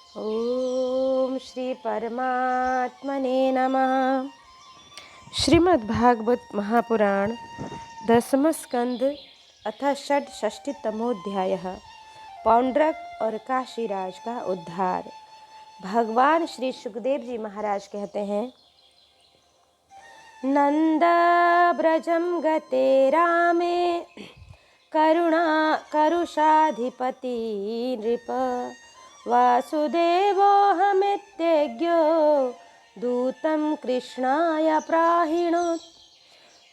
ओम श्री परमात्मने नमः। श्रीमद्भागवत महापुराण दसम स्कंद अथ षष्ठीतमोध्याय। पौंड्रक और काशीराज का उद्धार। भगवान श्री सुखदेव जी महाराज कहते हैं, नंद ब्रजम गते रामे करुषाधिपति नृप वासुदेवोऽहमित्यज्ञो दूतं कृष्णाय प्राहिणोत्।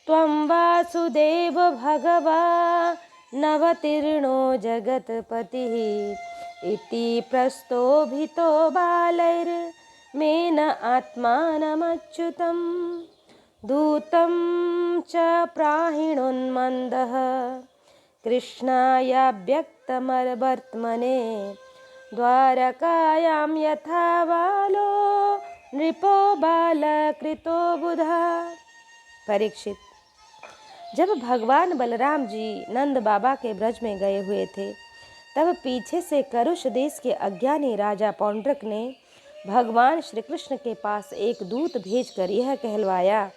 त्वं वासुदेव भगवा नवतीर्णो जगत्पतिः इति प्रस्तोभितो बालैर्मेन आत्मानमच्युतं दूतं च प्राहिणोन्मन्दः कृष्णाय व्यक्तमवर्त्मने द्वारकायां यथा बालो नृपो बालकृतो बुधा। परीक्षित, जब भगवान बलराम जी नंद बाबा के ब्रज में गए हुए थे, तब पीछे से करुष देश के अज्ञानी राजा पौंड्रक ने भगवान श्री कृष्ण के पास एक दूत भेजकर यह कहलवाया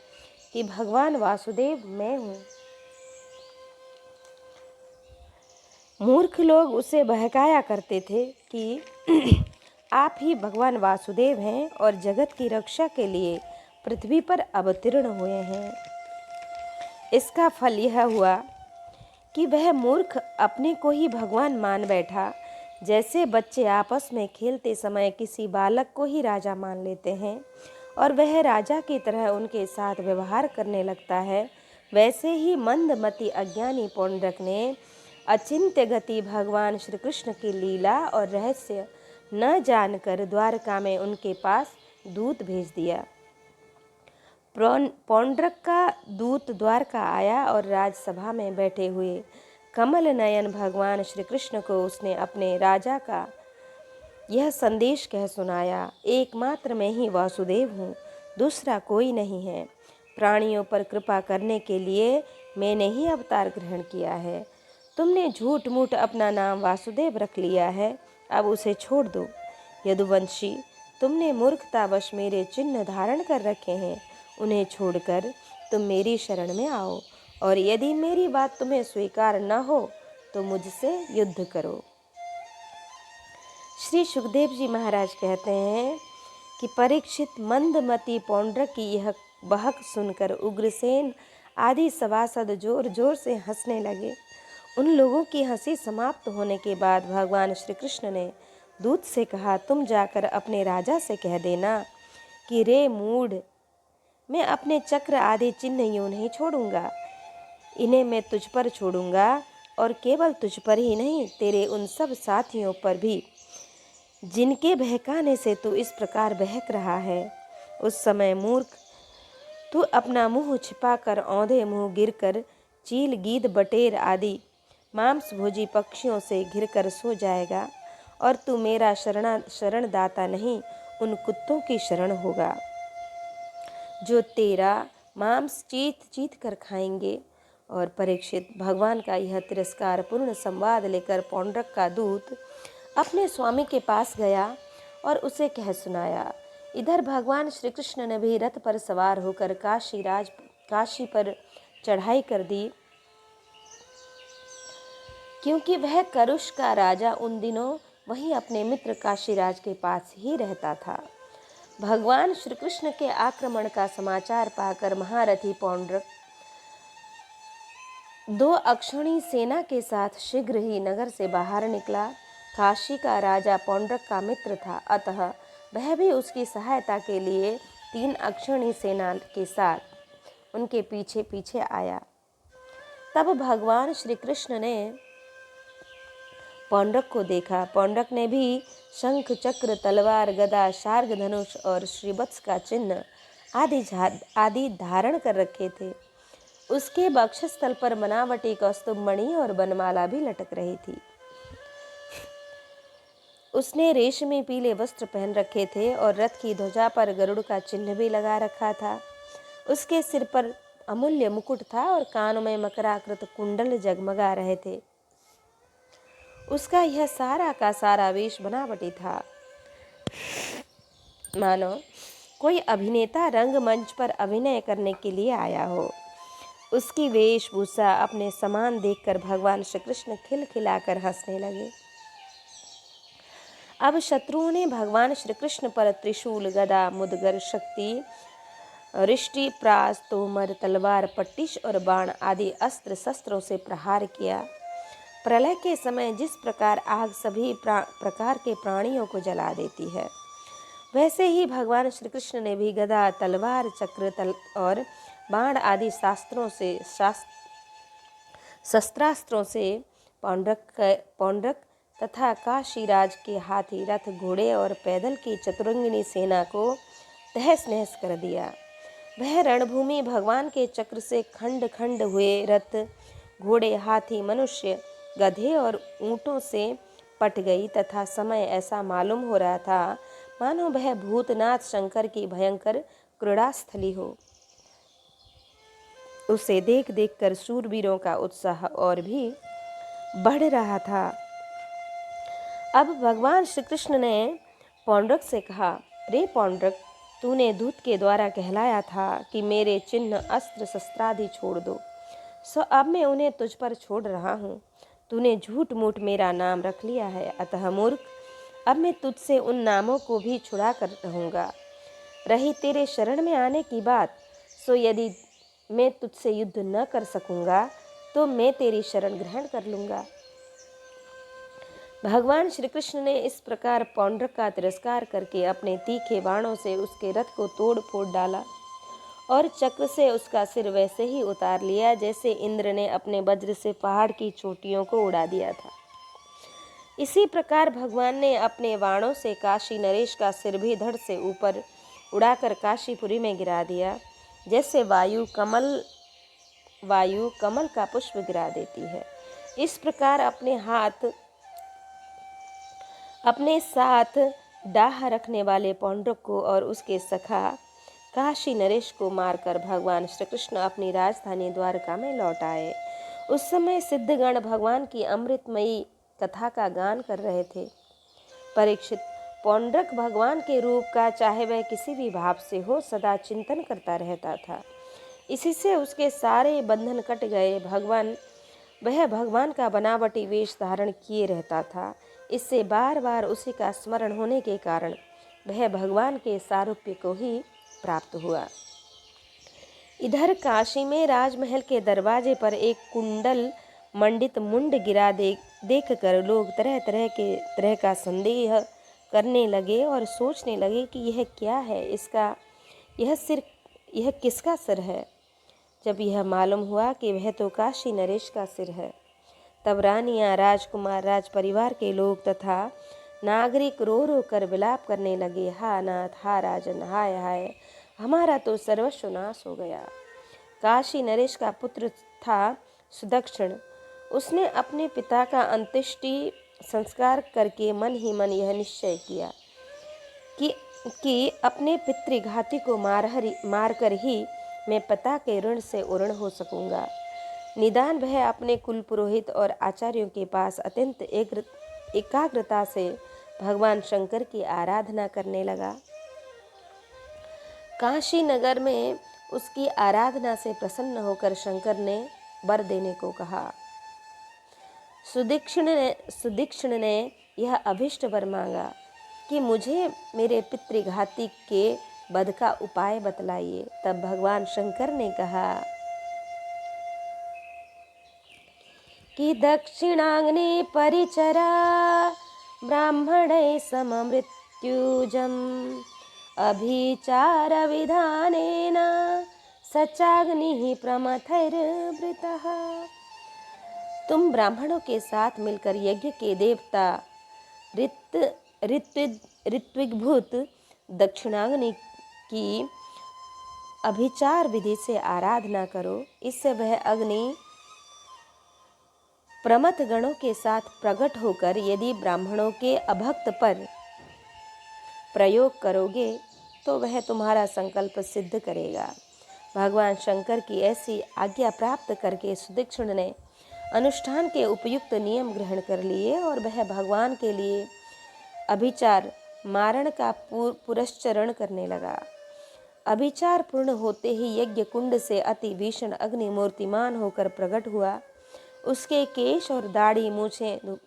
कि भगवान वासुदेव मैं हूँ। मूर्ख लोग उसे बहकाया करते थे कि आप ही भगवान वासुदेव हैं और जगत की रक्षा के लिए पृथ्वी पर अवतीर्ण हुए हैं। इसका फल यह हुआ कि वह मूर्ख अपने को ही भगवान मान बैठा। जैसे बच्चे आपस में खेलते समय किसी बालक को ही राजा मान लेते हैं और वह राजा की तरह उनके साथ व्यवहार करने लगता है, वैसे ही मंदमती अज्ञानी पौंड्रक ने अचिंत्य गति भगवान श्री कृष्ण की लीला और रहस्य न जानकर द्वारका में उनके पास दूत भेज दिया। पौंड्रक का दूत द्वारका आया और राजसभा में बैठे हुए कमल नयन भगवान श्री कृष्ण को उसने अपने राजा का यह संदेश कह सुनाया, एकमात्र मैं ही वासुदेव हूँ, दूसरा कोई नहीं है। प्राणियों पर कृपा करने के लिए मैंने ही अवतार ग्रहण किया है। तुमने झूठ मूठ अपना नाम वासुदेव रख लिया है, अब उसे छोड़ दो। यदुवंशी, तुमने मूर्खतावश मेरे चिन्ह धारण कर रखे हैं, उन्हें छोड़कर तुम मेरी शरण में आओ, और यदि मेरी बात तुम्हें स्वीकार न हो तो मुझसे युद्ध करो। श्री सुखदेव जी महाराज कहते हैं कि परीक्षित, मंदमती पौंड्रक की यह बहक सुनकर उग्रसेन आदि सभासद जोर जोर से हंसने लगे। उन लोगों की हंसी समाप्त होने के बाद भगवान श्री कृष्ण ने दूत से कहा, तुम जाकर अपने राजा से कह देना कि रे मूढ़, मैं अपने चक्र आदि चिन्ह यूं नहीं छोड़ूंगा। इन्हें मैं तुझ पर छोड़ूंगा, और केवल तुझ पर ही नहीं, तेरे उन सब साथियों पर भी जिनके बहकाने से तू इस प्रकार बहक रहा है। उस समय मूर्ख, तू अपना मुंह छिपाकर औंधे मुंह गिरकर चील, गीद, बटेर आदि मांसभोजी पक्षियों से घिरकर सो जाएगा, और तू मेरा शरणदाता नहीं, उन कुत्तों की शरण होगा जो तेरा मांस चीत चीत कर खाएंगे। और परीक्षित, भगवान का यह तिरस्कार पूर्ण संवाद लेकर पौंड्रक का दूत अपने स्वामी के पास गया और उसे कह सुनाया। इधर भगवान श्री कृष्ण ने भी रथ पर सवार होकर काशी पर चढ़ाई कर दी, क्योंकि वह करुष का राजा उन दिनों वहीं अपने मित्र काशीराज के पास ही रहता था। भगवान श्री कृष्ण के आक्रमण का समाचार पाकर महारथी पौंड्रक 2 अक्षौणी सेना के साथ शीघ्र ही नगर से बाहर निकला। काशी का राजा पौंड्रक का मित्र था, अतः वह भी उसकी सहायता के लिए 3 अक्षौणी सेना के साथ उनके पीछे पीछे आया। तब भगवान श्री कृष्ण ने पौंड्रक को देखा। पौंड्रक ने भी शंख, चक्र, तलवार, गदा, शार्ग धनुष और श्रीवत्स का चिन्ह आदि धारण कर रखे थे। उसके वक्षस्थल पर बनावटी कौस्तुभ मणि और बनमाला भी लटक रही थी। उसने रेशमी पीले वस्त्र पहन रखे थे और रथ की ध्वजा पर गरुड़ का चिन्ह भी लगा रखा था। उसके सिर पर अमूल्य मुकुट था और कानों में मकराकृत कुंडल जगमगा रहे थे। उसका यह सारा का सारा वेश बनावटी था। मानो कोई अभिनेता रंगमंच पर अभिनय करने के लिए आया हो। उसकी वेशभूषा अपने समान देखकर भगवान श्री कृष्ण खिलखिलाकर हंसने लगे। अब शत्रुओं ने भगवान श्री कृष्ण पर त्रिशूल, गदा, मुदगर, शक्ति, रिष्टि, प्रास, तोमर, तलवार, पट्टिश और बाण आदि अस्त्र शस्त्रों से प्रहार किया। प्रलय के समय जिस प्रकार आग सभी प्रकार के प्राणियों को जला देती है, वैसे ही भगवान श्री कृष्ण ने भी गदा, तलवार, चक्र और बाण आदि शस्त्रास्त्रों से पौंड्रक तथा काशीराज के हाथी, रथ, घोड़े और पैदल की चतुरंगिनी सेना को तहस नहस कर दिया। वह रणभूमि भगवान के चक्र से खंड खंड हुए रथ, घोड़े, हाथी, मनुष्य, गधे और ऊंटों से पट गई तथा समय ऐसा मालूम हो रहा था मानो वह भूतनाथ शंकर की भयंकर क्रीड़ास्थली हो। उसे देख देख कर शूरवीरों का उत्साह और भी बढ़ रहा था। अब भगवान श्री कृष्ण ने पौंड्रक से कहा, रे पौंड्रक, तूने दूत के द्वारा कहलाया था कि मेरे चिन्ह, अस्त्र, शस्त्रादि छोड़ दो, सो अब मैं उन्हें तुझ पर छोड़ रहा हूँ। तूने झूठ मूठ मेरा नाम रख लिया है, अतः मूर्ख, अब मैं तुझसे उन नामों को भी छुड़ा कर रहूँगा। रही तेरे शरण में आने की बात, सो यदि मैं तुझसे युद्ध न कर सकूँगा तो मैं तेरी शरण ग्रहण कर लूँगा। भगवान श्री कृष्ण ने इस प्रकार पौंड्रक का तिरस्कार करके अपने तीखे बाणों से उसके रथ को तोड़ फोड़ डाला और चक्र से उसका सिर वैसे ही उतार लिया जैसे इंद्र ने अपने वज्र से पहाड़ की चोटियों को उड़ा दिया था। इसी प्रकार भगवान ने अपने बाणों से काशी नरेश का सिर भी धड़ से ऊपर उड़ाकर काशीपुरी में गिरा दिया, जैसे वायु कमल का पुष्प गिरा देती है। इस प्रकार अपने साथ डाह रखने वाले पौंड्रक को और उसके सखा काशी नरेश को मारकर भगवान श्री कृष्ण अपनी राजधानी द्वारका में लौट आए। उस समय सिद्धगण भगवान की अमृतमयी कथा का गान कर रहे थे। परीक्षित, पौंड्रक भगवान के रूप का चाहे वह किसी भी भाव से हो सदा चिंतन करता रहता था। इसी से उसके सारे बंधन कट गए। वह भगवान का बनावटी वेश धारण किए रहता था। इससे बार बार उसी का स्मरण होने के कारण वह भगवान के सारूप्य को ही प्राप्त हुआ। इधर काशी में राजमहल के दरवाजे पर एक कुंडल मंडित मुंड गिरा देख कर लोग तरह का संदेह करने लगे और सोचने लगे कि यह क्या है, यह किसका सिर है। जब यह मालूम हुआ कि वह तो काशी नरेश का सिर है, तब रानियां, राजकुमार, राज परिवार के लोग तथा नागरिक रो रो कर विलाप करने लगे, हा नाथ, हा राजन, हाय हाय, हमारा तो सर्वस्व नाश हो गया। काशी नरेश का पुत्र था सुदक्षिण। उसने अपने पिता का अंत्येष्टि संस्कार करके मन ही मन यह निश्चय किया कि अपने पितृघाती को मारकर ही मैं पिता के ऋण से उऋण हो सकूंगा। निदान वह अपने कुल पुरोहित और आचार्यों के पास अत्यंत एकाग्रता से भगवान शंकर की आराधना करने लगा। काशी नगर में उसकी आराधना से प्रसन्न होकर शंकर ने वर देने को कहा। सुदीक्षण ने यह अभिष्ट वर मांगा कि मुझे मेरे पितृघाती के वध का उपाय बतलाइए। तब भगवान शंकर ने कहा कि दक्षिणाग्नि परिचरा ब्राह्मणै सममृत्युजम् अभिचार विधानेन सचाग्निः प्रमथैर्वृतः। तुम ब्राह्मणों के साथ मिलकर यज्ञ के देवता ऋत्विग्भूत दक्षिणाग्नि की अभिचार विधि से आराधना करो। इससे वह अग्नि प्रमथ गणों के साथ प्रकट होकर यदि ब्राह्मणों के अभक्त पर प्रयोग करोगे तो वह तुम्हारा संकल्प सिद्ध करेगा। भगवान शंकर की ऐसी आज्ञा प्राप्त करके सुदीक्षण ने अनुष्ठान के उपयुक्त नियम ग्रहण कर लिए और वह भगवान के लिए अभिचार मारण का पुरस्चरण करने लगा। अभिचार पूर्ण होते ही यज्ञ कुंड से अति भीषण अग्नि मूर्तिमान होकर प्रकट हुआ। उसके केश और दाढ़ी मूछें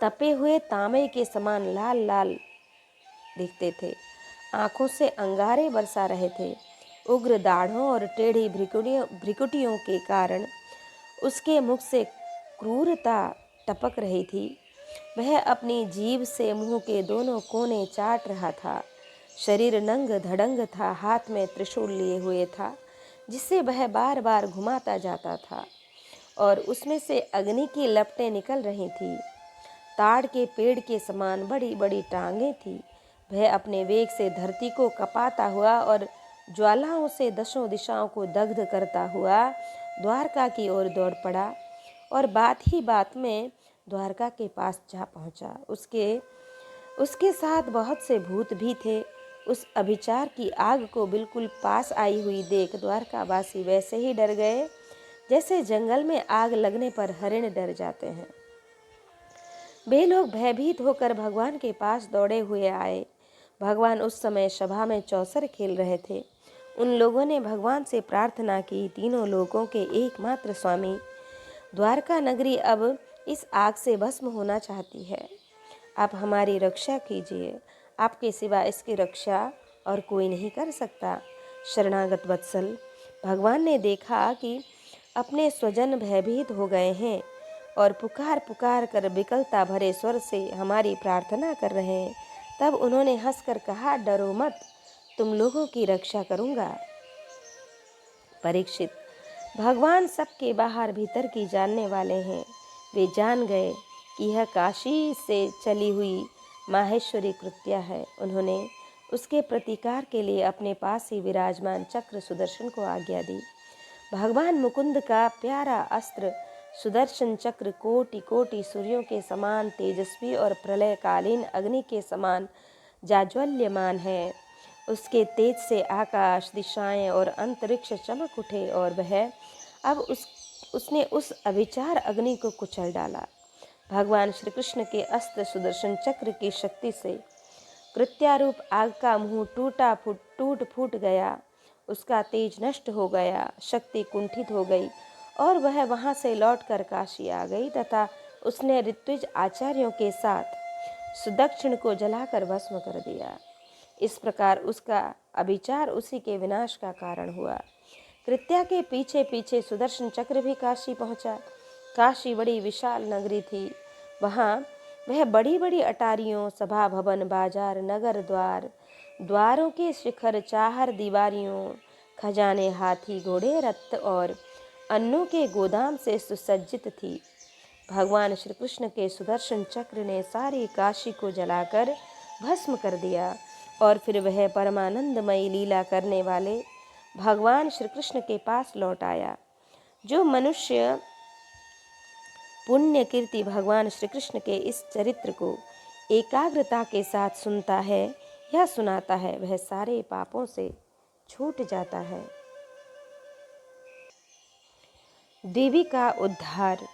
तपे हुए तांबे के समान लाल लाल दिखते थे। आंखों से अंगारे बरसा रहे थे। उग्र दाढ़ों और टेढ़ी भ्रिकुटियों के कारण उसके मुख से क्रूरता टपक रही थी। वह अपनी जीभ से मुंह के दोनों कोने चाट रहा था। शरीर नंग धड़ंग था, हाथ में त्रिशूल लिए हुए था, जिसे वह बार बार घुमाता जाता था और उसमें से अग्नि की लपटें निकल रही थी। ताड़ के पेड़ के समान बड़ी बड़ी टांगें थी। वह अपने वेग से धरती को कपाता हुआ और ज्वालाओं से दसों दिशाओं को दग्ध करता हुआ द्वारका की ओर दौड़ पड़ा और बात ही बात में द्वारका के पास जा पहुंचा। उसके साथ बहुत से भूत भी थे। उस अभिचार की आग को बिल्कुल पास आई हुई देख द्वारकावासी वैसे ही डर गए जैसे जंगल में आग लगने पर हरिण डर जाते हैं। वे लोग भयभीत होकर भगवान के पास दौड़े हुए आए। भगवान उस समय सभा में चौसर खेल रहे थे। उन लोगों ने भगवान से प्रार्थना की, तीनों लोगों के एकमात्र स्वामी, द्वारका नगरी अब इस आग से भस्म होना चाहती है। आप हमारी रक्षा कीजिए। आपके सिवा इसकी रक्षा और कोई नहीं कर सकता। शरणागत वत्सल, भगवान ने देखा कि अपने स्वजन भयभीत हो गए हैं और पुकार पुकार कर विकलता भरे स्वर से हमारी प्रार्थना कर रहे हैं। तब उन्होंने हंसकर कहा, डरो मत, तुम लोगों की रक्षा करूंगा। परीक्षित, भगवान सबके बाहर भीतर की जानने वाले हैं। वे जान गए कि यह काशी से चली हुई माहेश्वरी कृत्या है। उन्होंने उसके प्रतिकार के लिए अपने पास ही विराजमान चक्र सुदर्शन को आज्ञा दी। भगवान मुकुंद का प्यारा अस्त्र सुदर्शन चक्र कोटि कोटि सूर्यों के समान तेजस्वी और प्रलयकालीन अग्नि के समान जाज्वल्यमान है। उसके तेज से आकाश, दिशाएं और अंतरिक्ष चमक उठे और वह अब उसने उस अभिचार अग्नि को कुचल डाला। भगवान श्री कृष्ण के अस्त्र सुदर्शन चक्र की शक्ति से कृत्यारूप आग का मुंह टूट फूट गया। उसका तेज नष्ट हो गया, शक्ति कुंठित हो गई और वह वहां से लौटकर काशी आ गई तथा उसने ऋत्विज आचार्यों के साथ सुदक्षिण को जलाकर भस्म कर दिया। इस प्रकार उसका अभिचार उसी के विनाश का कारण हुआ। कृत्या के पीछे पीछे सुदर्शन चक्र भी काशी पहुंचा। काशी बड़ी विशाल नगरी थी। वहां वह बड़ी बड़ी अटारियों, सभा भवन, बाजार, नगर द्वार, द्वारों के शिखर, चाहर दीवारियों, खजाने, हाथी, घोड़े, रथ और अन्नों के गोदाम से सुसज्जित थी। भगवान श्री कृष्ण के सुदर्शन चक्र ने सारी काशी को जलाकर भस्म कर दिया और फिर वह परमानंदमयी लीला करने वाले भगवान श्री कृष्ण के पास लौट आया। जो मनुष्य पुण्य कीर्ति भगवान श्री कृष्ण के इस चरित्र को एकाग्रता के साथ सुनता है या सुनाता है, वह सारे पापों से छूट जाता है। देवी का उद्धार।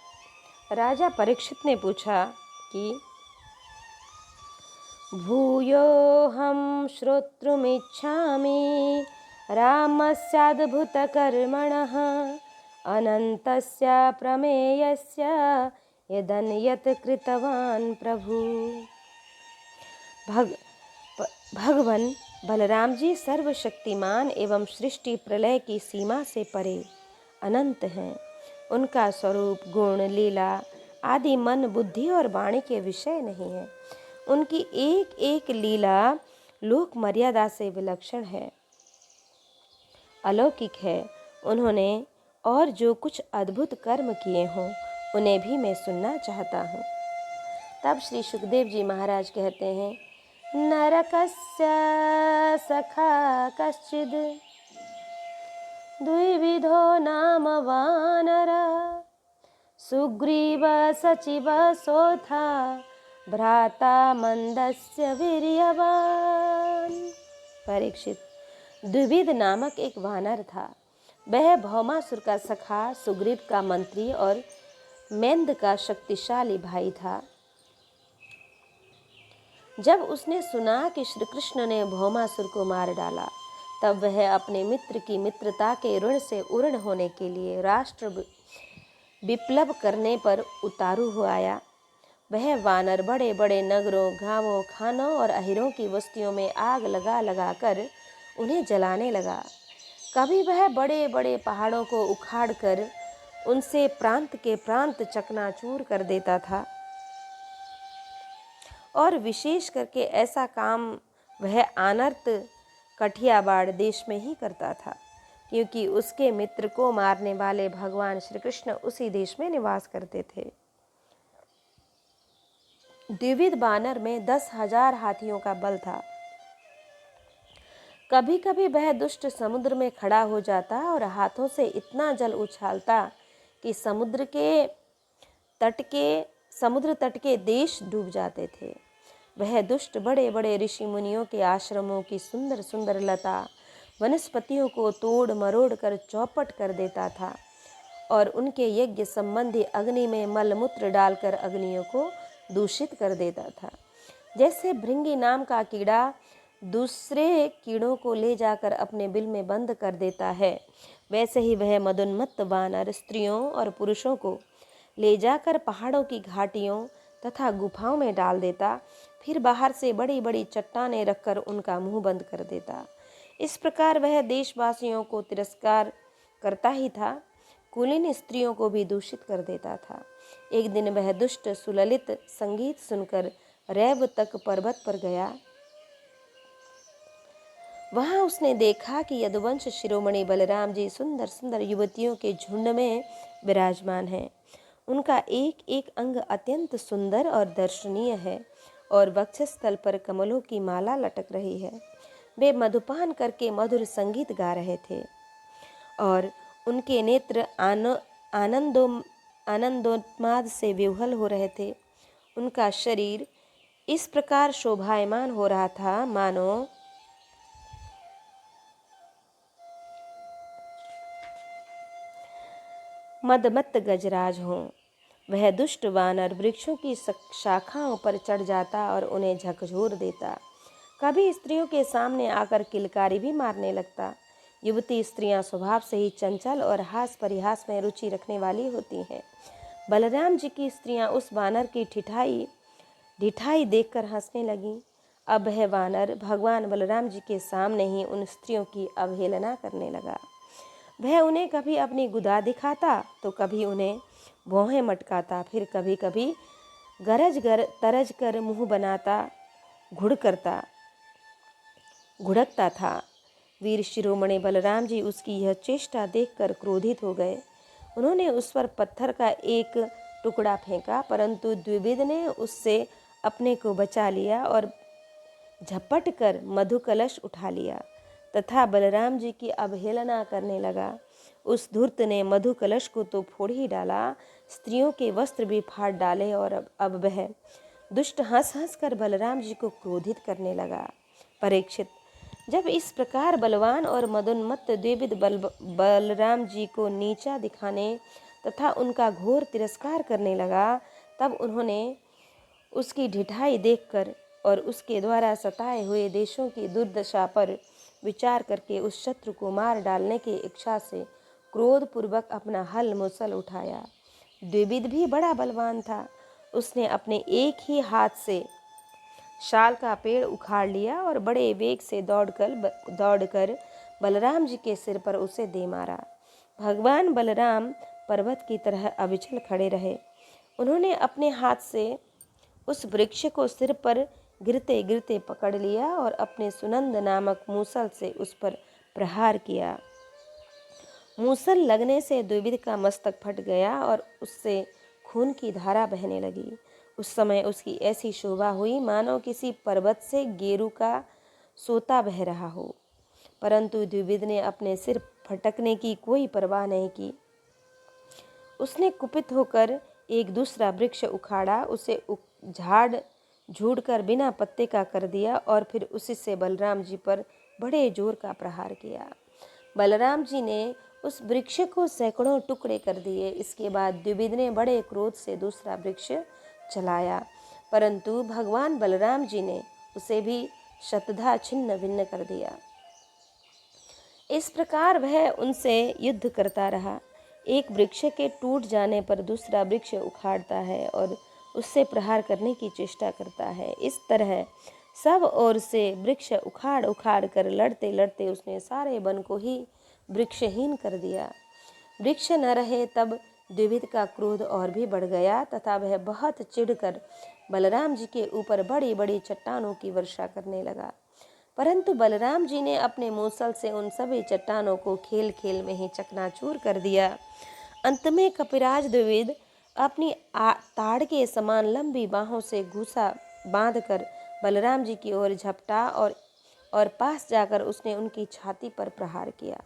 राजा परीक्षित ने पूछा कि भूयोऽहं श्रोतुमिच्छामि रामस्याद्भुतकर्मणः अनन्तस्य प्रमेयस्य यदन्यत् कृतवान् प्रभु। भगवान बलराम जी सर्वशक्तिमान एवं सृष्टि प्रलय की सीमा से परे अनंत हैं। उनका स्वरूप, गुण, लीला आदि मन, बुद्धि और वाणी के विषय नहीं है। उनकी एक एक लीला लोक मर्यादा से विलक्षण है, अलौकिक है। उन्होंने और जो कुछ अद्भुत कर्म किए हों उन्हें भी मैं सुनना चाहता हूँ। तब श्री सुखदेव जी महाराज कहते हैं, नरकस्य सखा कश्चिद द्विविधो नाम वानर सुग्रीव सचिव सोथा भ्राता मंदस्य वीर्यवान। परीक्षित, द्विविध नामक एक वानर था। वह भौमासुर का सखा, सुग्रीव का मंत्री और मेंद का शक्तिशाली भाई था। जब उसने सुना कि श्री कृष्ण ने भौमासुर को मार डाला, तब वह अपने मित्र की मित्रता के ऋण से उऋण होने के लिए राष्ट्र विप्लव करने पर उतारू हो आया। वह वानर बड़े बड़े नगरों, गांवों, खानों और अहिरों की बस्तियों में आग लगा लगा कर उन्हें जलाने लगा। कभी वह बड़े बड़े पहाड़ों को उखाड़ कर उनसे प्रांत के प्रांत चकनाचूर कर देता था, और विशेष करके ऐसा काम वह अनर्त कठियावाड़ देश में ही करता था, क्योंकि उसके मित्र को मारने वाले भगवान श्री कृष्ण उसी देश में निवास करते थे। द्विविध बानर में 10,000 हाथियों का बल था। कभी कभी वह दुष्ट समुद्र में खड़ा हो जाता और हाथों से इतना जल उछालता कि समुद्र तट के देश डूब जाते थे। वह दुष्ट बड़े बड़े ऋषि मुनियों के आश्रमों की सुंदर सुंदर लता वनस्पतियों को तोड़ मरोड़ कर चौपट कर देता था, और उनके यज्ञ संबंधी अग्नि में मलमूत्र डालकर अग्नियों को दूषित कर देता था। जैसे भृंगी नाम का कीड़ा दूसरे कीड़ों को ले जाकर अपने बिल में बंद कर देता है, वैसे ही वह मदोन्मत्त वानर स्त्रियों और पुरुषों को ले जाकर पहाड़ों की घाटियों तथा गुफाओं में डाल देता, फिर बाहर से बड़ी बड़ी चट्टानें रखकर उनका मुंह बंद कर देता। इस प्रकार वह देशवासियों को तिरस्कार करता ही था, कुलीन स्त्रियों को भी दूषित कर देता था। एक दिन वह दुष्ट सुललित संगीत सुनकर रैब तक पर्वत पर गया। वहां उसने देखा कि यदुवंश शिरोमणि बलराम जी सुंदर सुंदर युवतियों के झुंड में विराजमान हैं। उनका एक एक अंग अत्यंत सुंदर और दर्शनीय है, और वक्षस्थल पर कमलों की माला लटक रही है। वे मधुपान करके मधुर संगीत गा रहे थे, और उनके नेत्र आनंदोन्माद से विह्वल हो रहे थे। उनका शरीर इस प्रकार शोभायमान हो रहा था मानो मदमत्त गजराज हों। वह दुष्ट वानर वृक्षों की शाखाओं पर चढ़ जाता और उन्हें झकझोर देता। कभी स्त्रियों के सामने आकर किलकारी भी मारने लगता। युवती स्त्रियां स्वभाव से ही चंचल और हास परिहास में रुचि रखने वाली होती हैं। बलराम जी की स्त्रियां उस वानर की ढिठाई देखकर हंसने लगीं। अब वह वानर भगवान बलराम जी के सामने ही उन स्त्रियों की अवहेलना करने लगा। वह उन्हें कभी अपनी गुदा दिखाता तो कभी उन्हें भौहें मटकाता, फिर कभी कभी तरज कर मुंह बनाता घुड़कता था। वीर शिरोमणि बलराम जी उसकी यह चेष्टा देखकर क्रोधित हो गए। उन्होंने उस पर पत्थर का एक टुकड़ा फेंका, परंतु द्विविद ने उससे अपने को बचा लिया और झपट कर मधु कलश उठा लिया तथा बलराम जी की अवहेलना करने लगा। उस धूर्त ने मधु कलश को तो फोड़ ही डाला, स्त्रियों के वस्त्र भी फाड़ डाले, और अब वह दुष्ट हंस हंस कर बलराम जी को क्रोधित करने लगा। परीक्षित, जब इस प्रकार बलवान और मदोन्मत्त द्विविद बलराम जी को नीचा दिखाने तथा उनका घोर तिरस्कार करने लगा, तब उन्होंने उसकी ढिठाई देखकर और उसके द्वारा सताए हुए देशों की दुर्दशा पर विचार करके उस शत्रु को मार डालने की इच्छा से क्रोधपूर्वक अपना हल मुसल उठाया। द्विविद भी बड़ा बलवान था। उसने अपने एक ही हाथ से शाल का पेड़ उखाड़ लिया और बड़े वेग से दौड़कर बलराम जी के सिर पर उसे दे मारा। भगवान बलराम पर्वत की तरह अविचल खड़े रहे। उन्होंने अपने हाथ से उस वृक्ष को सिर पर गिरते गिरते पकड़ लिया और अपने सुनंद नामक मूसल से उस पर प्रहार किया। मूसल लगने से द्विविद का मस्तक फट गया और उससे खून की धारा बहने लगी। उस समय उसकी ऐसी शोभा हुई मानो किसी पर्वत से गेरू का सोता बह रहा हो, परंतु द्विविद ने अपने सिर फटकने की कोई परवाह नहीं की। उसने कुपित होकर एक दूसरा वृक्ष उखाड़ा, उसे झूड़ कर बिना पत्ते का कर दिया और फिर उसी से बलराम जी पर बड़े जोर का प्रहार किया। बलराम जी ने उस वृक्ष को सैकड़ों टुकड़े कर दिए। इसके बाद द्विविद ने बड़े क्रोध से दूसरा वृक्ष चलाया। परंतु भगवान बलराम जी ने उसे भी शतधा छिन्न भिन्न कर दिया। इस प्रकार वह उनसे युद्ध करता रहा। एक वृक्ष के टूट जाने पर दूसरा वृक्ष उखाड़ता है और उससे प्रहार करने की चेष्टा करता है। इस तरह सब ओर से वृक्ष उखाड़ उखाड़ कर लड़ते लड़ते उसने सारे वन को ही वृक्षहीन कर दिया। वृक्ष न रहे तब द्विविद का क्रोध और भी बढ़ गया तथा वह बहुत चिढ़कर बलराम जी के ऊपर बड़ी बड़ी चट्टानों की वर्षा करने लगा। परंतु बलराम जी ने अपने मूसल से उन सभी चट्टानों को खेल खेल में ही चकनाचूर कर दिया। अंत में कपिराज द्विविद अपनी ताड़ के समान लंबी बाहों से घूसा बांधकर बलराम जी की ओर झपटा और पास जाकर उसने उनकी छाती पर प्रहार किया।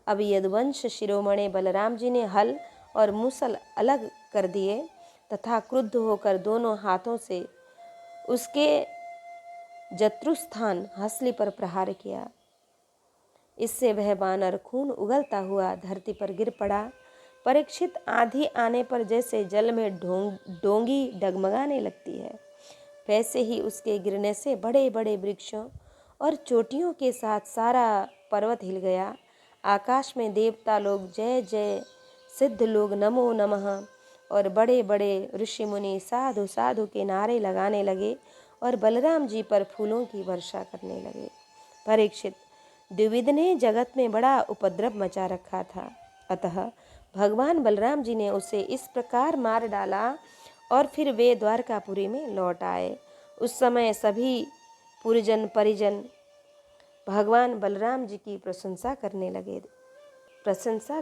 अब यदुवंश शिरोमणि बलराम जी ने हल और मूसल अलग कर दिए तथा क्रुद्ध होकर दोनों हाथों से उसके जत्रुस्थान हंसली पर प्रहार किया। इससे वह बानर खून उगलता हुआ धरती पर गिर पड़ा। परीक्षित, आंधी आने पर जैसे जल में डोंगी डगमगाने लगती है, वैसे ही उसके गिरने से बड़े बड़े वृक्षों और चोटियों के साथ सारा पर्वत हिल गया। आकाश में देवता लोग जय जय, सिद्ध लोग नमो नमः और बड़े बड़े ऋषि मुनि साधु साधु के नारे लगाने लगे और बलराम जी पर फूलों की वर्षा करने लगे। परीक्षित, द्विविद ने जगत में बड़ा उपद्रव मचा रखा था, अतः भगवान बलराम जी ने उसे इस प्रकार मार डाला और फिर वे द्वारकापुरी में लौट आए। उस समय सभी पुरजन परिजन भगवान बलराम जी की प्रशंसा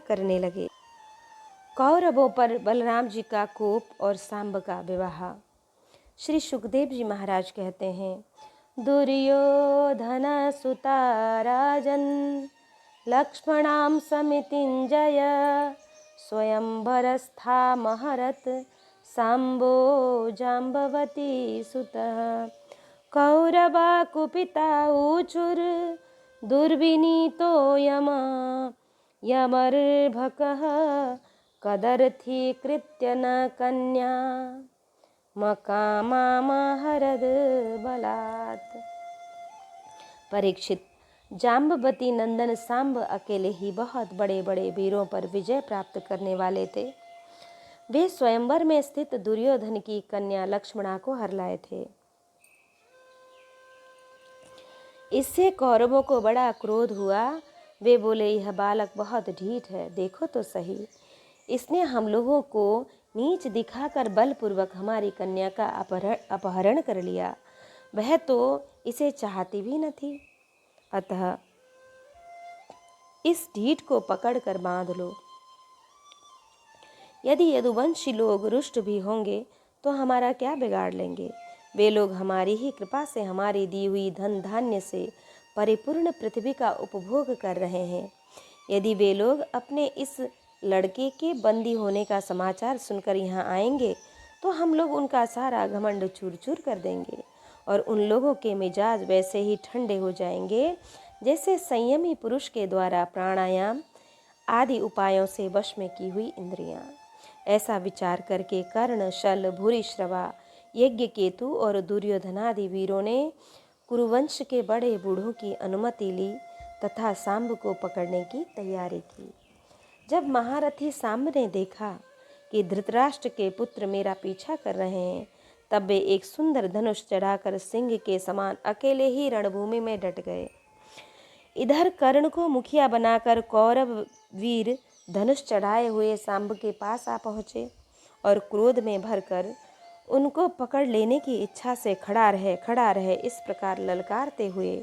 करने लगे। कौरवों पर बलराम जी का कोप और सांब का विवाह। श्री सुखदेव जी महाराज कहते हैं, दुर्योधन सुता राजन लक्ष्मणाम समितिंजय स्वयंवरस्था महरत सांबो जाम्बवती सुतः कौरवा कुपिता ऊचुर दुर्विनीतो यमर्भकः कदर्थी कृत्य न कन्या मकामाहरद बलात्। परीक्षित, जाम्बवती नंदन सांब अकेले ही बहुत बड़े बड़े वीरों पर विजय प्राप्त करने वाले थे। वे स्वयंवर में स्थित दुर्योधन की कन्या लक्ष्मणा को हर लाए थे। इससे कौरवों को बड़ा क्रोध हुआ। वे बोले, यह बालक बहुत ढीठ है, देखो तो सही, इसने हम लोगों को नीच दिखाकर बलपूर्वक हमारी कन्या का अपहरण कर लिया। वह तो इसे चाहती भी न थी, अतः इस ढीठ को पकड़कर बांध लो। यदि यदुवंशी लोग रुष्ट भी होंगे तो हमारा क्या बिगाड़ लेंगे। वे लोग हमारी ही कृपा से हमारी दी हुई धन धान्य से परिपूर्ण पृथ्वी का उपभोग कर रहे हैं। यदि वे लोग अपने इस लड़के के बंदी होने का समाचार सुनकर यहाँ आएंगे तो हम लोग उनका सारा घमंड चूर चूर कर देंगे और उन लोगों के मिजाज वैसे ही ठंडे हो जाएंगे जैसे संयमी पुरुष के द्वारा प्राणायाम आदि उपायों से वश में की हुई इंद्रियां। ऐसा विचार करके कर्ण, शल, भूरिश्रवा, यज्ञकेतु और दुर्योधनादि वीरों ने कुरुवंश के बड़े बूढ़ों की अनुमति ली तथा सांब को पकड़ने की तैयारी की। जब महारथी सांब ने देखा कि धृतराष्ट्र के पुत्र मेरा पीछा कर रहे हैं, तब वे एक सुंदर धनुष चढ़ाकर सिंह के समान अकेले ही रणभूमि में डट गए। इधर कर्ण को मुखिया बनाकर कौरव वीर धनुष चढ़ाए हुए सांब के पास आ पहुँचे और क्रोध में भरकर उनको पकड़ लेने की इच्छा से खड़ा रहे इस प्रकार ललकारते हुए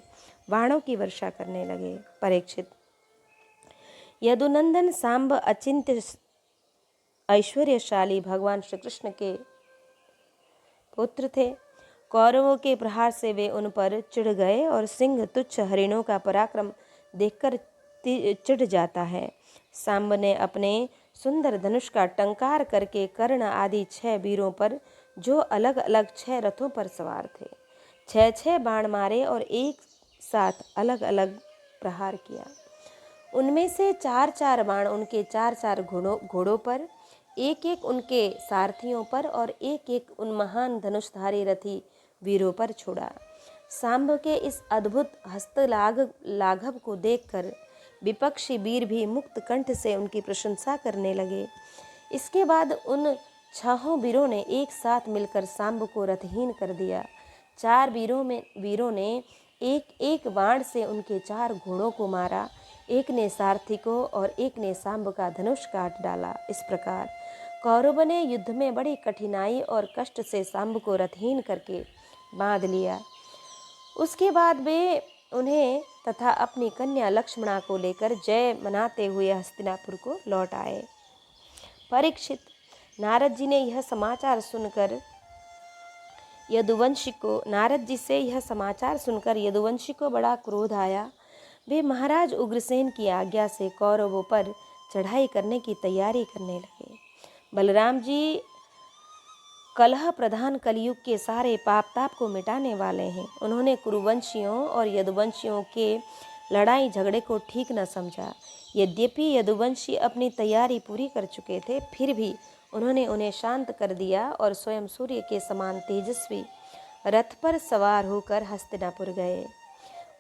बाणों की वर्षा करने लगे। परीक्षित, यदुनंदन सांब अचिंत्य ऐश्वर्यशाली भगवान श्री कृष्ण के पुत्र थे। कौरवों के प्रहार से वे उन पर चिढ़ गए और सिंह तुच्छ हरिणों का पराक्रम देखकर चिढ़ जाता है। सांब ने अपने सुंदर धनुष का टंकार करके कर्ण आदि 6 वीरों पर, जो अलग अलग 6 रथों पर सवार थे, 6 बाण मारे और एक साथ अलग अलग प्रहार किया। उनमें से 4 बाण उनके 4 घोड़ों पर, एक एक उनके सारथियों पर और एक एक उन महान धनुषधारी रथी वीरों पर छोड़ा। सांब के इस अद्भुत लाघव को देखकर विपक्षी वीर भी मुक्त कंठ से उनकी प्रशंसा करने लगे। इसके बाद उन 6 वीरों ने एक साथ मिलकर सांब को रथहीन कर दिया। 4 वीरों ने एक एक बाण से उनके 4 घोड़ों को मारा। एक ने सारथी को और एक ने सांब का धनुष काट डाला। इस प्रकार कौरवों ने युद्ध में बड़ी कठिनाई और कष्ट से सांब को रथहीन करके बांध लिया। उसके बाद वे उन्हें तथा अपनी कन्या लक्ष्मणा को लेकर जय मनाते हुए हस्तिनापुर को लौट आए। परीक्षित, नारद जी से यह समाचार सुनकर यदुवंशी को बड़ा क्रोध आया। वे महाराज उग्रसेन की आज्ञा से कौरवों पर चढ़ाई करने की तैयारी करने लगे। बलराम जी कलह प्रधान कलयुग के सारे पाप ताप को मिटाने वाले हैं। उन्होंने कुरुवंशियों और यदुवंशियों के लड़ाई झगड़े को ठीक न समझा। यद्यपि यदुवंशी अपनी तैयारी पूरी कर चुके थे, फिर भी उन्होंने उन्हें शांत कर दिया और स्वयं सूर्य के समान तेजस्वी रथ पर सवार होकर हस्तिनापुर गए।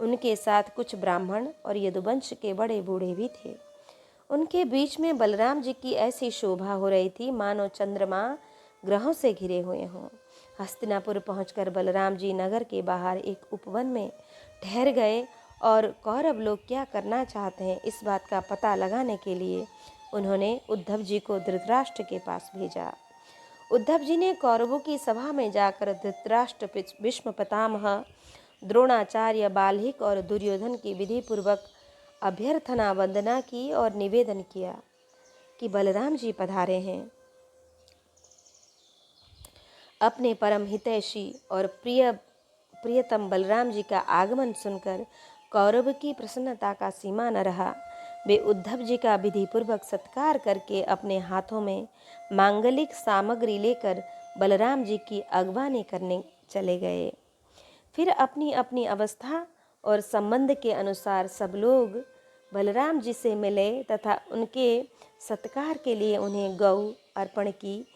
उनके साथ कुछ ब्राह्मण और यदुवंश के बड़े बूढ़े भी थे। उनके बीच में बलराम जी की ऐसी शोभा हो रही थी मानो चंद्रमा ग्रहों से घिरे हुए हों। हस्तिनापुर पहुंचकर बलराम जी नगर के बाहर एक उपवन में ठहर गए और कौरव लोग क्या करना चाहते हैं इस बात का पता लगाने के लिए उन्होंने उद्धव जी को धृतराष्ट्र के पास भेजा। उद्धव जी ने कौरवों की सभा में जाकर धृतराष्ट्र, भीष्म पितामह, द्रोणाचार्य, बाल्हिक और दुर्योधन की विधि पूर्वक अभ्यर्थना वंदना की और निवेदन किया कि बलराम जी पधारे हैं। अपने परम हितैषी और प्रियतम बलराम जी का आगमन सुनकर कौरव की प्रसन्नता का सीमा न रहा। वे उद्धव जी का विधि पूर्वक सत्कार करके अपने हाथों में मांगलिक सामग्री लेकर बलराम जी की अगवानी करने चले गए। फिर अपनी अपनी अवस्था और संबंध के अनुसार सब लोग बलराम जी से मिले तथा उनके सत्कार के लिए उन्हें गौ अर्पण की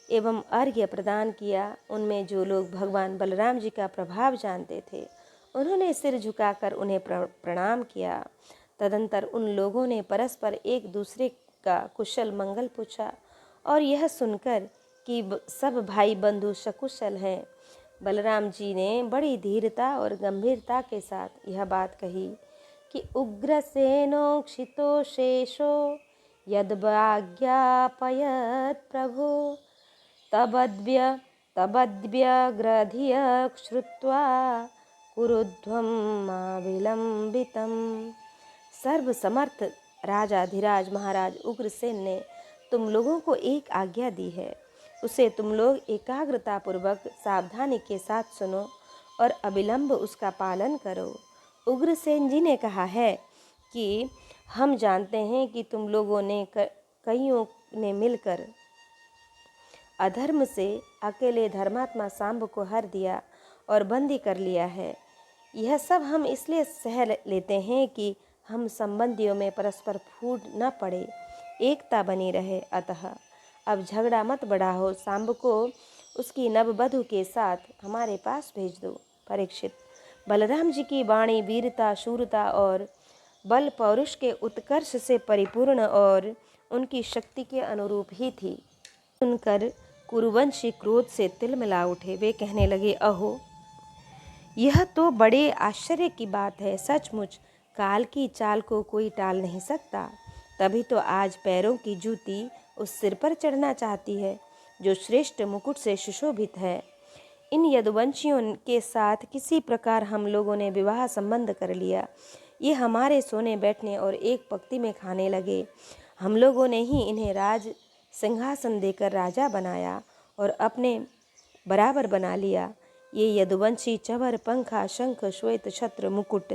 एवं अर्घ्य प्रदान किया। उनमें जो लोग भगवान बलराम जी का प्रभाव जानते थे उन्होंने सिर झुकाकर उन्हें प्रणाम किया। तदंतर उन लोगों ने परस्पर एक दूसरे का कुशल मंगल पूछा और यह सुनकर कि सब भाई बंधु सकुशल हैं, बलराम जी ने बड़ी धीरता और गंभीरता के साथ यह बात कही कि उग्रसेनो क्षितो शेषो यद्वाज्ञापयत् प्रभु तबद्व्यग्रधिय श्रुत्वा कुरुध्वं मा विलंबितम्। सर्वसमर्थ राजाधिराज महाराज उग्रसेन ने तुम लोगों को एक आज्ञा दी है, उसे तुम लोग एकाग्रता पूर्वक सावधानी के साथ सुनो और अविलंब उसका पालन करो। उग्रसेन जी ने कहा है कि हम जानते हैं कि तुम लोगों ने कईयों ने मिलकर अधर्म से अकेले धर्मात्मा सांब को हर दिया और बंदी कर लिया है। यह सब हम इसलिए सह लेते हैं कि हम संबंधियों में परस्पर फूट न पड़े, एकता बनी रहे। अतः अब झगड़ा मत बढ़ाओ, सांब को उसकी नववधू के साथ हमारे पास भेज दो। परीक्षित, बलराम जी की वाणी वीरता, शूरता और बल पौरुष के उत्कर्ष से परिपूर्ण और उनकी शक्ति के अनुरूप ही थी। सुनकर कुरुवंशी क्रोध से तिलमिला उठे। वे कहने लगे, अहो, यह तो बड़े आश्चर्य की बात है। सचमुच काल की चाल को कोई टाल नहीं सकता। तभी तो आज पैरों की जूती उस सिर पर चढ़ना चाहती है जो श्रेष्ठ मुकुट से सुशोभित है। इन यदुवंशियों के साथ किसी प्रकार हम लोगों ने विवाह संबंध कर लिया। ये हमारे सोने बैठने और एक पंक्ति में खाने लगे। हम लोगों ने ही इन्हें राज सिंहासन देकर राजा बनाया और अपने बराबर बना लिया। ये यदुवंशी चवर, पंखा, शंख, श्वेत छत्र, मुकुट,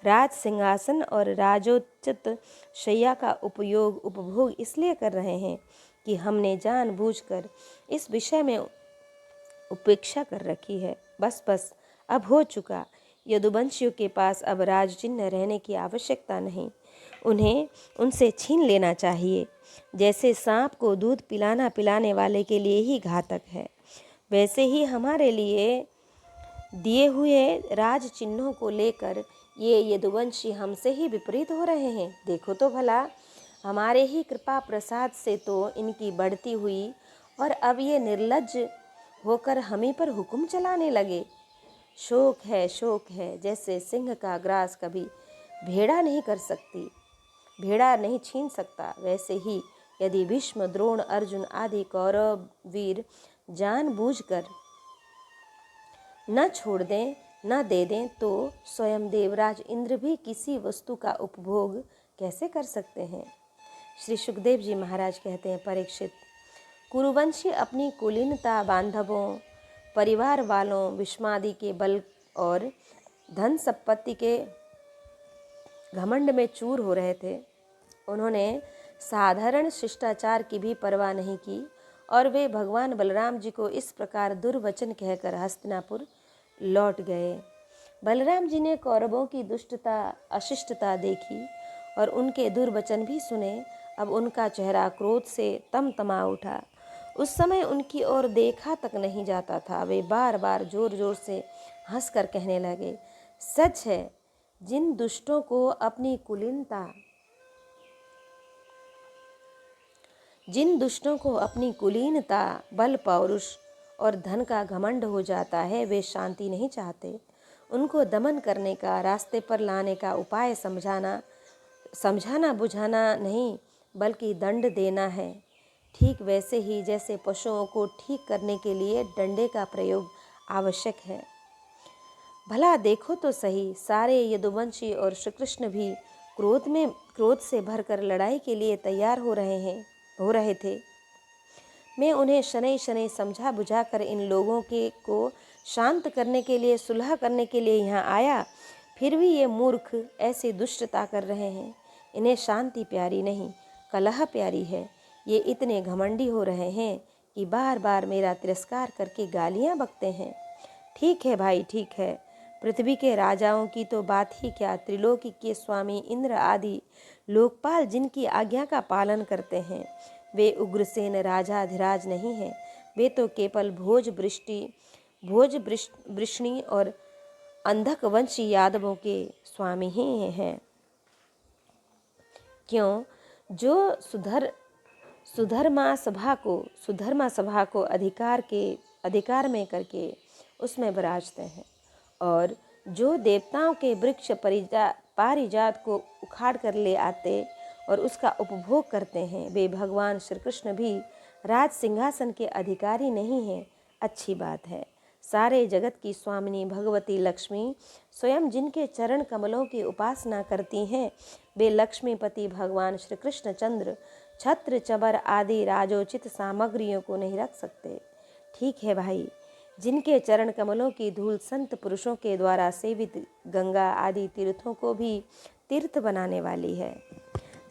राज सिंहासन और राजोचित शैया का उपभोग इसलिए कर रहे हैं कि हमने जानबूझकर इस विषय में उपेक्षा कर रखी है। बस अब हो चुका। यदुवंशियों के पास अब राज चिन्ह रहने की आवश्यकता नहीं, उन्हें उनसे छीन लेना चाहिए। जैसे सांप को दूध पिलाना पिलाने वाले के लिए ही घातक है, वैसे ही हमारे लिए दिए हुए राज चिन्हों को लेकर ये यदुवंशी हमसे ही विपरीत हो रहे हैं। देखो तो भला, हमारे ही कृपा प्रसाद से तो इनकी बढ़ती हुई और अब ये निर्लज्ज होकर हम ही पर हुक्म चलाने लगे। शोक है, जैसे सिंह का ग्रास कभी भेड़ा नहीं कर सकती, भेड़ा नहीं छीन सकता, वैसे ही यदि भीष्म, द्रोण, अर्जुन आदि कौरव वीर जानबूझकर न छोड़ दें, न दे दें, तो स्वयं देवराज इंद्र भी किसी वस्तु का उपभोग कैसे कर सकते हैं। श्री सुखदेव जी महाराज कहते हैं, परीक्षित, कुरुवंशी अपनी कुलीनता, बांधवों, परिवार वालों, विषमादि के बल और धन संपत्ति के घमंड में चूर हो रहे थे। उन्होंने साधारण शिष्टाचार की भी परवाह नहीं की और वे भगवान बलराम जी को इस प्रकार दुर्वचन कहकर हस्तिनापुर लौट गए। बलराम जी ने कौरवों की दुष्टता, अशिष्टता देखी और उनके दुर्वचन भी सुने। अब उनका चेहरा क्रोध से तमतमा उठा। उस समय उनकी ओर देखा तक नहीं जाता था। वे बार बार जोर जोर से हंसकर कहने लगे, सच है, जिन दुष्टों को अपनी कुलीनता, बल, पौरुष और धन का घमंड हो जाता है, वे शांति नहीं चाहते। उनको दमन करने का, रास्ते पर लाने का उपाय समझाना बुझाना नहीं, बल्कि दंड देना है। ठीक वैसे ही जैसे पशुओं को ठीक करने के लिए डंडे का प्रयोग आवश्यक है। भला देखो तो सही, सारे यदुवंशी और श्री कृष्ण भी क्रोध से भरकर लड़ाई के लिए तैयार हो रहे थे। मैं उन्हें शनै शनै समझा बुझाकर इन लोगों को शांत करने के लिए, सुलह करने के लिए यहाँ आया, फिर भी ये मूर्ख ऐसी दुष्टता कर रहे हैं। इन्हें शांति प्यारी नहीं, कलह प्यारी है। ये इतने घमंडी हो रहे हैं कि बार बार मेरा तिरस्कार करके गालियाँ बकते हैं। ठीक है भाई, ठीक है, पृथ्वी के राजाओं की तो बात ही क्या, त्रिलोकी के स्वामी इंद्र आदि लोकपाल जिनकी आज्ञा का पालन करते हैं, वे उग्रसेन राजाधिराज नहीं हैं। वे तो केवल भोज वृष्णि और अंधक वंशी यादवों के स्वामी ही हैं। क्यों? जो सुधर्मा सभा को अधिकार में करके उसमें विराजते हैं और जो देवताओं के वृक्ष पारिजात को उखाड़ कर ले आते और उसका उपभोग करते हैं, वे भगवान श्री कृष्ण भी राज सिंहासन के अधिकारी नहीं हैं। अच्छी बात है। सारे जगत की स्वामिनी भगवती लक्ष्मी स्वयं जिनके चरण कमलों की उपासना करती हैं, वे लक्ष्मीपति भगवान श्री कृष्ण चंद्र छत्र, चबर आदि राजोचित सामग्रियों को नहीं रख सकते। ठीक है भाई, जिनके चरण कमलों की धूल संत पुरुषों के द्वारा सेवित गंगा आदि तीर्थों को भी तीर्थ बनाने वाली है।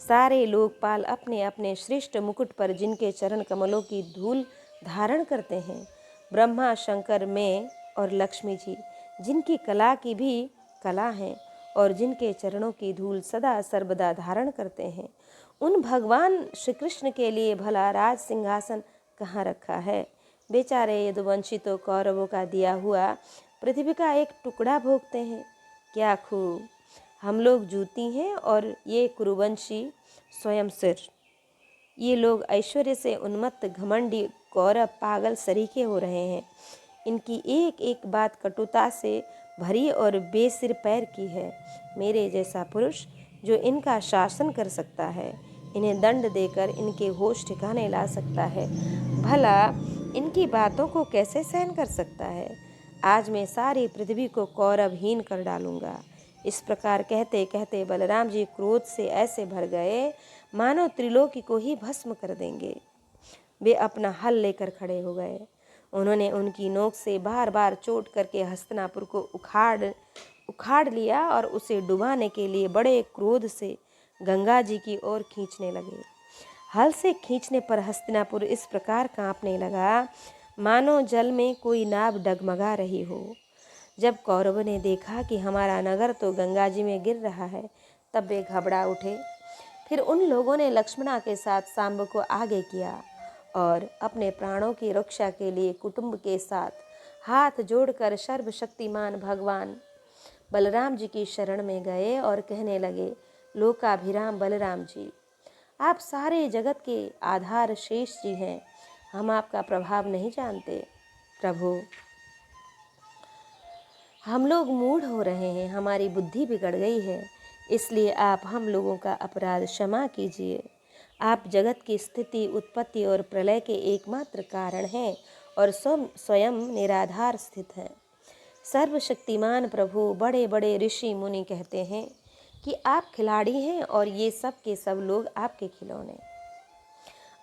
सारे लोकपाल अपने अपने श्रेष्ठ मुकुट पर जिनके चरण कमलों की धूल धारण करते हैं, ब्रह्मा, शंकर, मैं और लक्ष्मी जी जिनकी कला की भी कला है और जिनके चरणों की धूल सदा सर्वदा धारण करते हैं, उन भगवान श्री कृष्ण के लिए भला राज सिंहासन कहाँ रखा है। बेचारे यदुवंशी तो कौरवों का दिया हुआ पृथ्वी का एक टुकड़ा भोगते हैं। क्या खूब, हम लोग जूती हैं और ये कुरुवंशी स्वयं सिर। ये लोग ऐश्वर्य से उन्मत्त घमंडी कौरव पागल सरीखे हो रहे हैं। इनकी एक एक बात कटुता से भरी और बेसिर पैर की है। मेरे जैसा पुरुष जो इनका शासन कर सकता है, इन्हें दंड देकर इनके होश ठिकाने ला सकता है, भला इनकी बातों को कैसे सहन कर सकता है। आज मैं सारी पृथ्वी को कौरवहीन कर डालूंगा। इस प्रकार कहते कहते बलराम जी क्रोध से ऐसे भर गए मानो त्रिलोकी को ही भस्म कर देंगे। वे अपना हल लेकर खड़े हो गए। उन्होंने उनकी नोक से बार बार चोट करके हस्तिनापुर को उखाड़ लिया और उसे डुबाने के लिए बड़े क्रोध से गंगा जी की ओर खींचने लगे। हल से खींचने पर हस्तिनापुर इस प्रकार कांपने लगा मानो जल में कोई नाव डगमगा रही हो। जब कौरवों ने देखा कि हमारा नगर तो गंगा जी में गिर रहा है, तब वे घबरा उठे। फिर उन लोगों ने लक्ष्मणा के साथ सांब को आगे किया और अपने प्राणों की रक्षा के लिए कुटुंब के साथ हाथ जोड़कर सर्वशक्तिमान भगवान बलराम जी की शरण में गए और कहने लगे, लोकाभिराम बलराम जी, आप सारे जगत के आधार शेष जी हैं। हम आपका प्रभाव नहीं जानते प्रभु। हम लोग मूढ़ हो रहे हैं, हमारी बुद्धि बिगड़ गई है, इसलिए आप हम लोगों का अपराध क्षमा कीजिए। आप जगत की स्थिति, उत्पत्ति और प्रलय के एकमात्र कारण हैं और स्वयं निराधार स्थित हैं। सर्वशक्तिमान प्रभु, बड़े बड़े ऋषि मुनि कहते हैं कि आप खिलाड़ी हैं और ये सब के सब लोग आपके खिलौने।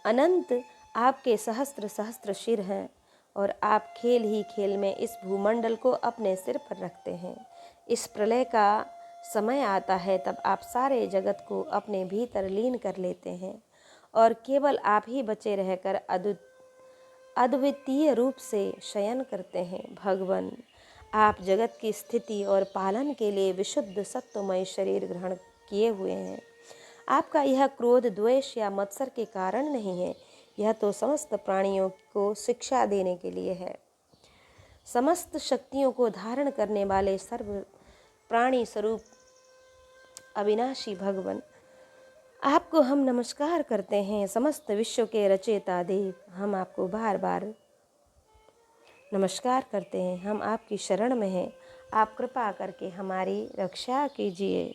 अनंत आपके सहस्त्र सहस्त्र सिर हैं और आप खेल ही खेल में इस भूमंडल को अपने सिर पर रखते हैं। इस प्रलय का समय आता है तब आप सारे जगत को अपने भीतर लीन कर लेते हैं और केवल आप ही बचे रहकर अद्वितीय रूप से शयन करते हैं। भगवान, आप जगत की स्थिति और पालन के लिए विशुद्ध सत्वमय शरीर ग्रहण किए हुए हैं। आपका यह क्रोध, द्वेष या मत्सर के कारण नहीं है, यह तो समस्त प्राणियों को शिक्षा देने के लिए है। समस्त शक्तियों को धारण करने वाले सर्व प्राणी स्वरूप अविनाशी भगवान, आपको हम नमस्कार करते हैं। समस्त विश्व के रचयिता देव, हम आपको बार बार नमस्कार करते हैं। हम आपकी शरण में हैं, आप कृपा करके हमारी रक्षा कीजिए।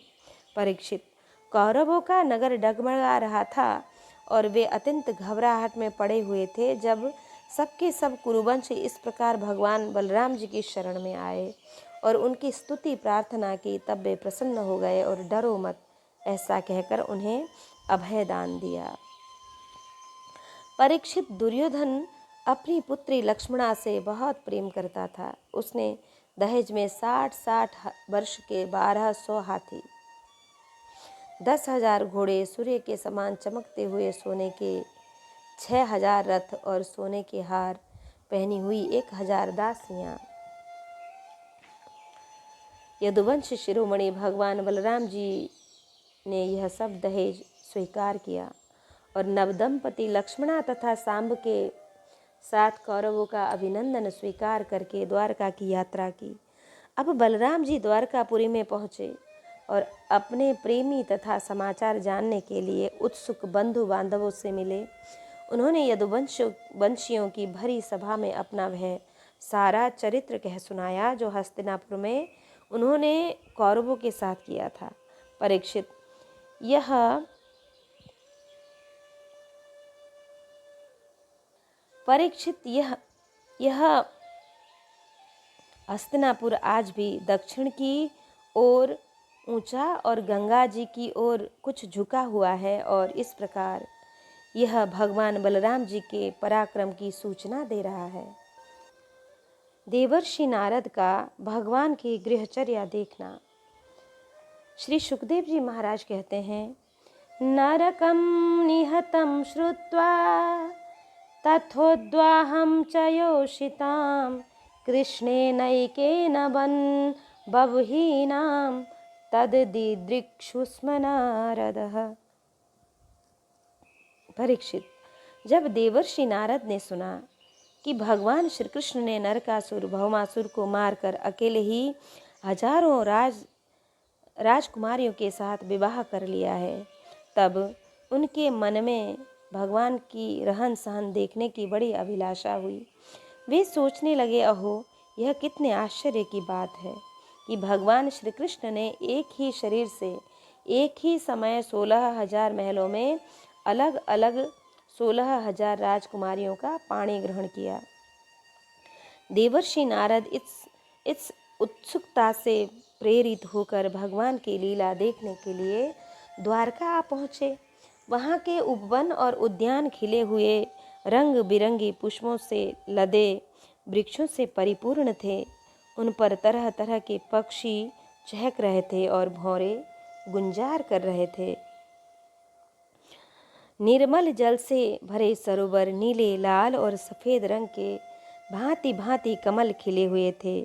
परीक्षित, कौरवों का नगर डगमगा रहा था और वे अत्यंत घबराहट में पड़े हुए थे। जब सबके सब कुरुवंश इस प्रकार भगवान बलराम जी की शरण में आए और उनकी स्तुति प्रार्थना की, तब वे प्रसन्न हो गए और डरो मत ऐसा कहकर उन्हें अभय दान दिया। परीक्षित, दुर्योधन अपनी पुत्री लक्ष्मणा से बहुत प्रेम करता था। उसने दहेज में 60 वर्ष के 1200 हाथी, 10,000 घोड़े, सूर्य के समान चमकते हुए सोने के 6,000 रथ और सोने के हार पहनी हुई 1,000 दासियां। यदुवंश शिरोमणि भगवान बलराम जी ने यह सब दहेज स्वीकार किया और नवदंपति लक्ष्मणा तथा सांब के साथ कौरवों का अभिनंदन स्वीकार करके द्वारका की यात्रा की। अब बलराम जी द्वारकापुरी में पहुँचे और अपने प्रेमी तथा समाचार जानने के लिए उत्सुक बंधु बांधवों से मिले। उन्होंने यदुवंशियों की भरी सभा में अपना वह सारा चरित्र कह सुनाया जो हस्तिनापुर में उन्होंने कौरवों के साथ किया था। परीक्षित, यह हस्तिनापुर आज भी दक्षिण की ओर ऊंचा और गंगा जी की ओर कुछ झुका हुआ है और इस प्रकार यह भगवान बलराम जी के पराक्रम की सूचना दे रहा है। देवर्षि नारद का भगवान की गृहचर्या देखना। श्री सुखदेव जी महाराज कहते हैं, नरकं निहतं श्रुत्वा तथोद्वाहं च योषितां कृष्णेनैकेन बह्वीनां तद्दिदृक्षुस्म नारदः। परीक्षित, जब देवर्षि नारद ने सुना कि भगवान श्री कृष्ण ने नरकासुर भौमासुर को मारकर अकेले ही हजारों राजकुमारियों के साथ विवाह कर लिया है, तब उनके मन में भगवान की रहन सहन देखने की बड़ी अभिलाषा हुई। वे सोचने लगे, अहो, यह कितने आश्चर्य की बात है कि भगवान श्री कृष्ण ने एक ही शरीर से एक ही समय 16,000 महलों में अलग अलग 16,000 राजकुमारियों का पाणी ग्रहण किया। देवर्षि नारद इस उत्सुकता से प्रेरित होकर भगवान की लीला देखने के लिए द्वारका आ पहुँचे। वहाँ के उपवन और उद्यान खिले हुए रंग बिरंगी पुष्पों से लदे वृक्षों से परिपूर्ण थे। उन पर तरह तरह के पक्षी चहक रहे थे और भौरे गुंजार कर रहे थे। निर्मल जल से भरे सरोवर नीले, लाल और सफ़ेद रंग के भांति भांति कमल खिले हुए थे।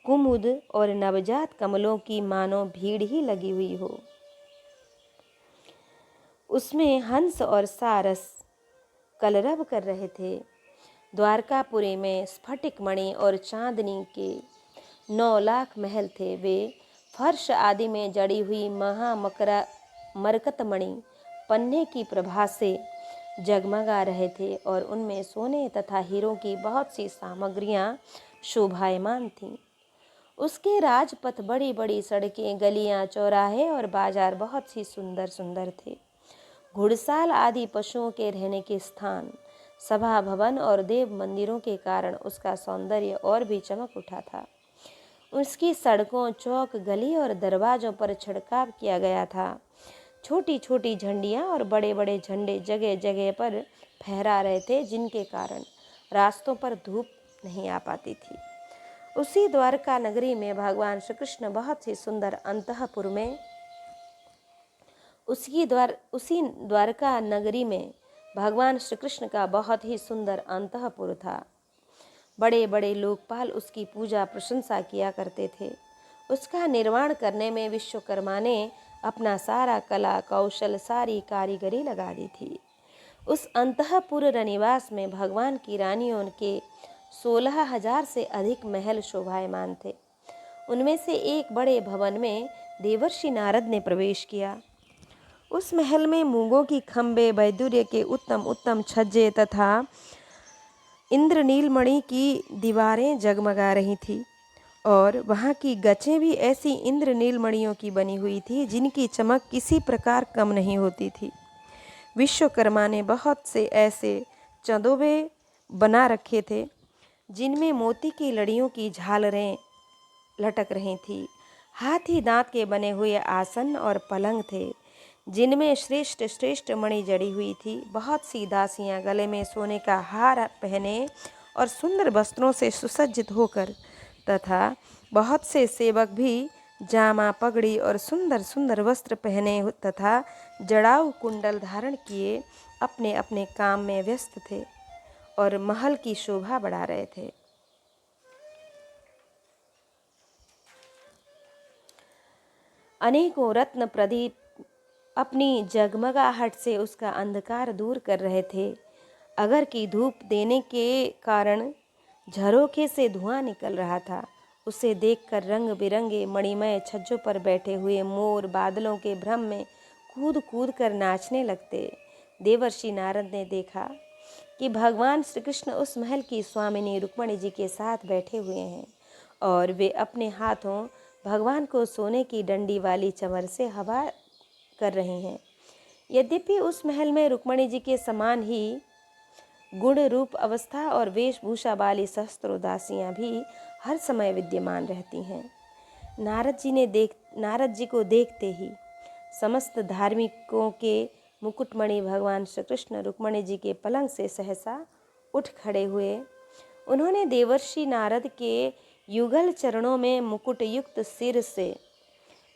कुमुद और नवजात कमलों की मानो भीड़ ही लगी हुई हो। उसमें हंस और सारस कलरव कर रहे थे। द्वारकापुरी में स्फटिक मणि और चांदनी के 9 लाख महल थे। वे फर्श आदि में जड़ी हुई महामकरा मरकतमणि पन्ने की प्रभा से जगमगा रहे थे और उनमें सोने तथा हीरों की बहुत सी सामग्रियां शोभायमान थीं। उसके राजपथ, बड़ी बड़ी सड़कें, गलियां, चौराहे और बाजार बहुत ही सुंदर सुंदर थे। घुड़साल आदि पशुओं के रहने के स्थान, सभा भवन और देव मंदिरों के कारण उसका सौंदर्य और भी चमक उठा था। उसकी सड़कों, चौक, गली और दरवाजों पर छिड़काव किया गया था। छोटी छोटी झंडियां और बड़े बड़े झंडे जगह जगह पर फहरा रहे थे, जिनके कारण रास्तों पर धूप नहीं आ पाती थी। उसी द्वारका नगरी में भगवान श्री कृष्ण बहुत ही सुंदर अंतःपुर में उसी द्वारका नगरी में भगवान श्री कृष्ण का बहुत ही सुंदर अंतःपुर था। बड़े बड़े लोकपाल उसकी पूजा प्रशंसा किया करते थे। उसका निर्माण करने में विश्वकर्मा ने अपना सारा कला कौशल, सारी कारीगरी लगा दी थी। उस अंतःपुर रनिवास में भगवान की रानियों के 16,000 से अधिक महल शोभायमान थे। उनमें से एक बड़े भवन में देवर्षि नारद ने प्रवेश किया। उस महल में मूंगों की खंबे, वैदुर्य के उत्तम उत्तम छज्जे तथा इंद्रनीलमणि की दीवारें जगमगा रही थी और वहाँ की गचें भी ऐसी इंद्रनीलमणियों की बनी हुई थी जिनकी चमक किसी प्रकार कम नहीं होती थी। विश्वकर्मा ने बहुत से ऐसे चंदोबे बना रखे थे जिनमें मोती की लड़ियों की झालरें लटक रही थी। हाथी दांत के बने हुए आसन और पलंग थे जिनमें श्रेष्ठ श्रेष्ठ मणि जड़ी हुई थी। बहुत सी दासियां गले में सोने का हार पहने और सुंदर वस्त्रों से सुसज्जित होकर तथा बहुत से सेवक भी जामा, पगड़ी और सुंदर सुंदर वस्त्र पहने तथा जड़ाऊ कुंडल धारण किए अपने अपने काम में व्यस्त थे और महल की शोभा बढ़ा रहे थे। अनेकों रत्न प्रदीप अपनी जगमगाहट से उसका अंधकार दूर कर रहे थे। अगर की धूप देने के कारण झरोखे से धुआं निकल रहा था। उसे देखकर रंग बिरंगे मणिमय छज्जों पर बैठे हुए मोर बादलों के भ्रम में कूद कूद कर नाचने लगते। देवर्षि नारद ने देखा कि भगवान श्री कृष्ण उस महल की स्वामिनी रुक्मिणी जी के साथ बैठे हुए हैं और वे अपने हाथों भगवान को सोने की डंडी वाली चमर से हवा कर रहे हैं। यद्यपि उस महल में रुक्मिणी जी के समान ही गुण, रूप, अवस्था और वेशभूषा वाली सहस्त्रों दासियां भी हर समय विद्यमान रहती हैं। नारद जी को देखते ही समस्त धार्मिकों के मुकुटमणि भगवान श्री कृष्ण रुक्मिणी जी के पलंग से सहसा उठ खड़े हुए। उन्होंने देवर्षि नारद के युगल चरणों में मुकुट युक्त सिर से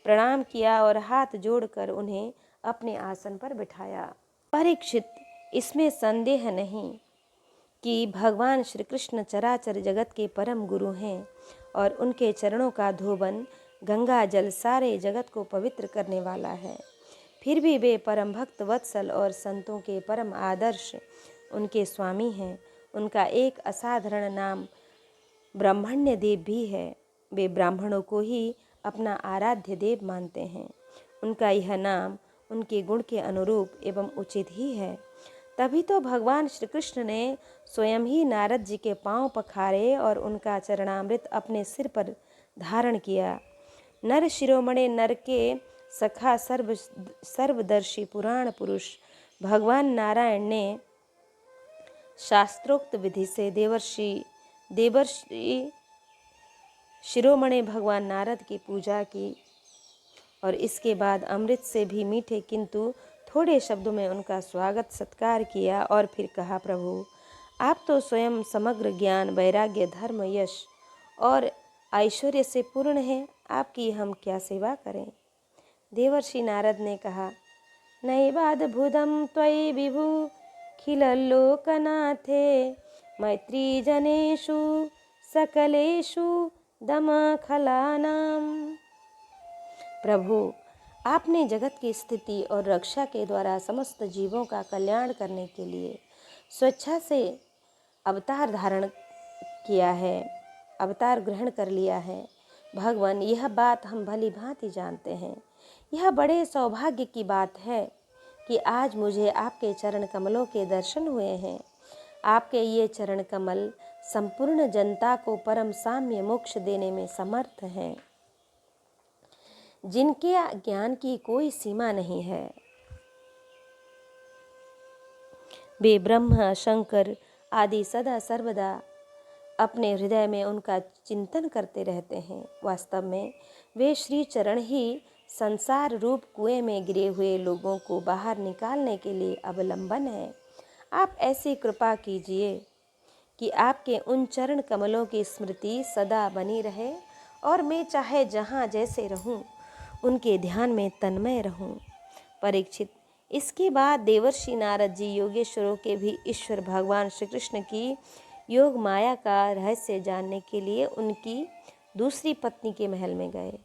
प्रणाम किया और हाथ जोड़कर उन्हें अपने आसन पर बिठाया। परीक्षित, इसमें संदेह नहीं कि भगवान श्री कृष्ण चराचर जगत के परम गुरु हैं और उनके चरणों का धोबन गंगा जल सारे जगत को पवित्र करने वाला है। फिर भी वे परम भक्त वत्सल और संतों के परम आदर्श उनके स्वामी हैं। उनका एक असाधारण नाम ब्रह्मण्य देव भी है। वे ब्राह्मणों को ही अपना आराध्य देव मानते हैं। उनका यह नाम उनके गुण के अनुरूप एवं उचित ही है। तभी तो भगवान श्री कृष्ण ने स्वयं ही नारद जी के पांव पखारे और उनका चरणामृत अपने सिर पर धारण किया। नर शिरोमणि, नर के सखा, सर्वदर्शी पुराण पुरुष भगवान नारायण ने शास्त्रोक्त विधि से देवर्षि शिरोमणि भगवान नारद की पूजा की और इसके बाद अमृत से भी मीठे किंतु थोड़े शब्दों में उनका स्वागत सत्कार किया और फिर कहा, प्रभु आप तो स्वयं समग्र ज्ञान, वैराग्य, धर्म, यश और ऐश्वर्य से पूर्ण हैं। आपकी हम क्या सेवा करें। देवर्षि नारद ने कहा, नैवाद्भुतं त्वयि विभु खिललोकनाथे मैत्री जनेषु सकलेषु दमखलानाम। प्रभु, आपने जगत की स्थिति और रक्षा के द्वारा समस्त जीवों का कल्याण करने के लिए स्वेच्छा से अवतार धारण किया है, अवतार ग्रहण कर लिया है। भगवान, यह बात हम भली भांति जानते हैं। यह बड़े सौभाग्य की बात है कि आज मुझे आपके चरण कमलों के दर्शन हुए हैं। आपके ये चरण कमल संपूर्ण जनता को परम साम्य मोक्ष देने में समर्थ हैं, जिनके ज्ञान की कोई सीमा नहीं है। वे ब्रह्मा, शंकर आदि सदा सर्वदा अपने हृदय में उनका चिंतन करते रहते हैं। वास्तव में वे श्री चरण ही संसार रूप कुएं में गिरे हुए लोगों को बाहर निकालने के लिए अवलंबन है। आप ऐसी कृपा कीजिए कि आपके उन चरण कमलों की स्मृति सदा बनी रहे और मैं चाहे जहाँ जैसे रहूं, उनके ध्यान में तन्मय रहूं। परीक्षित, इसके बाद देवर्षि नारद जी योगेश्वरों के भी ईश्वर भगवान श्री कृष्ण की योग माया का रहस्य जानने के लिए उनकी दूसरी पत्नी के महल में गए।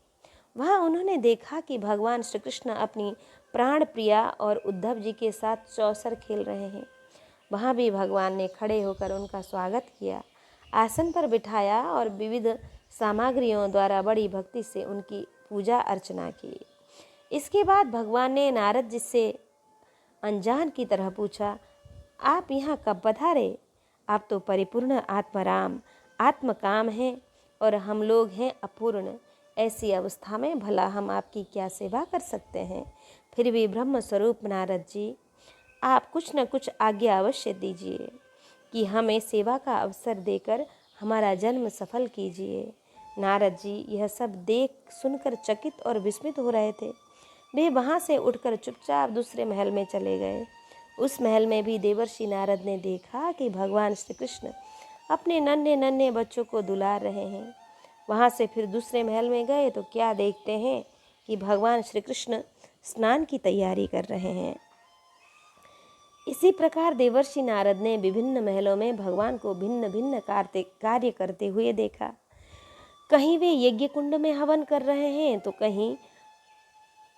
वहाँ उन्होंने देखा कि भगवान श्री कृष्ण अपनी प्राण प्रिया और उद्धव जी के साथ चौसर खेल रहे हैं। वहाँ भी भगवान ने खड़े होकर उनका स्वागत किया, आसन पर बिठाया और विविध सामग्रियों द्वारा बड़ी भक्ति से उनकी पूजा अर्चना की। इसके बाद भगवान ने नारद जी से अनजान की तरह पूछा, आप यहाँ कब पधारे? आप तो परिपूर्ण आत्मराम आत्मकाम हैं और हम लोग हैं अपूर्ण। ऐसी अवस्था में भला हम आपकी क्या सेवा कर सकते हैं? फिर भी ब्रह्म स्वरूप नारद जी, आप कुछ न कुछ आज्ञा अवश्य दीजिए कि हमें सेवा का अवसर देकर हमारा जन्म सफल कीजिए। नारद जी यह सब देख सुनकर चकित और विस्मित हो रहे थे। वे वहाँ से उठकर चुपचाप दूसरे महल में चले गए। उस महल में भी देवर्षि नारद ने देखा कि भगवान श्री कृष्ण अपने नन्हे नन्हे बच्चों को दुलार रहे हैं। वहाँ से फिर दूसरे महल में गए तो क्या देखते हैं कि भगवान श्री कृष्ण स्नान की तैयारी कर रहे हैं। इसी प्रकार देवर्षि नारद ने विभिन्न महलों में भगवान को भिन्न भिन्न कार्य करते हुए देखा। कहीं वे यज्ञ कुंड में हवन कर रहे हैं तो कहीं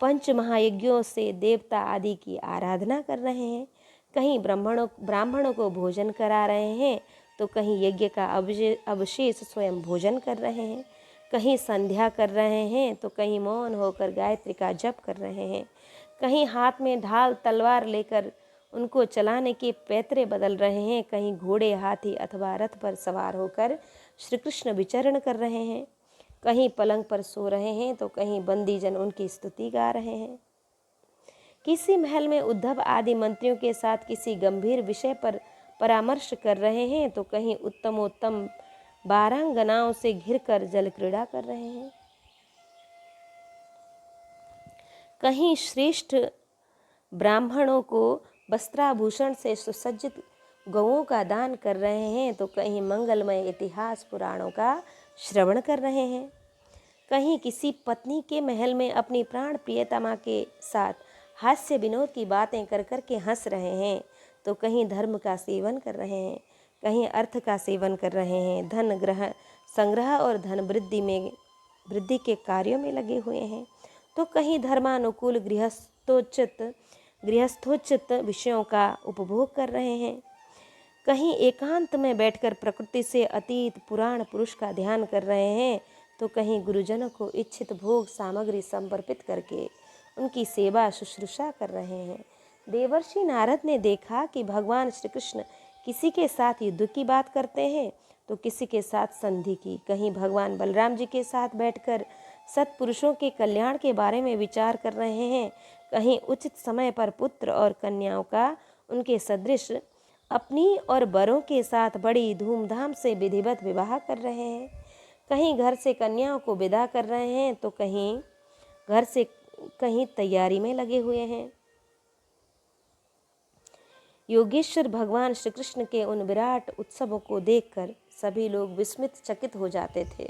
पंच महायज्ञों से देवता आदि की आराधना कर रहे हैं, कहीं ब्राह्मणों को भोजन करा रहे हैं तो कहीं यज्ञ का अवशेष स्वयं भोजन कर रहे हैं, कहीं संध्या कर रहे हैं तो कहीं मौन होकर गायत्री का जप कर रहे हैं, कहीं हाथ में ढाल तलवार लेकर उनको चलाने के पैतरे बदल रहे हैं, कहीं घोड़े हाथी अथवा रथ पर सवार होकर श्री कृष्ण विचरण कर रहे हैं, कहीं पलंग पर सो रहे हैं तो कहीं बंदीजन उनकी स्तुति गा रहे हैं। किसी महल में उद्धव आदि मंत्रियों के साथ किसी गंभीर विषय पर परामर्श कर रहे हैं तो कहीं उत्तमोत्तम बारांगनाओं से घिरकर जल क्रीड़ा कर रहे हैं, कहीं श्रेष्ठ ब्राह्मणों को वस्त्राभूषण से सुसज्जित गौओं का दान कर रहे हैं तो कहीं मंगलमय इतिहास पुराणों का श्रवण कर रहे हैं, कहीं किसी पत्नी के महल में अपनी प्राण प्रियतमा के साथ हास्य विनोद की बातें कर कर के हंस रहे हैं तो कहीं धर्म का सेवन कर रहे हैं, कहीं अर्थ का सेवन कर रहे हैं, धन ग्रह संग्रह और धन वृद्धि के कार्यों में लगे हुए हैं तो कहीं धर्मानुकूल गृहस्थोचित विषयों का उपभोग कर रहे हैं, कहीं एकांत में बैठकर प्रकृति से अतीत पुराण पुरुष का ध्यान कर रहे हैं तो कहीं गुरुजनों को इच्छित भोग सामग्री समर्पित करके उनकी सेवा शुश्रूषा कर रहे हैं। देवर्षि नारद ने देखा कि भगवान श्री कृष्ण किसी के साथ युद्ध की बात करते हैं तो किसी के साथ संधि की, कहीं भगवान बलराम जी के साथ बैठकर सत्पुरुषों के कल्याण के बारे में विचार कर रहे हैं, कहीं उचित समय पर पुत्र और कन्याओं का उनके सदृश अपनी और बरों के साथ बड़ी धूमधाम से विधिवत विवाह कर रहे हैं, कहीं घर से कन्याओं को विदा कर रहे हैं तो कहीं तैयारी में लगे हुए हैं। योगेश्वर भगवान श्री कृष्ण के उन विराट उत्सवों को देखकर सभी लोग विस्मित चकित हो जाते थे।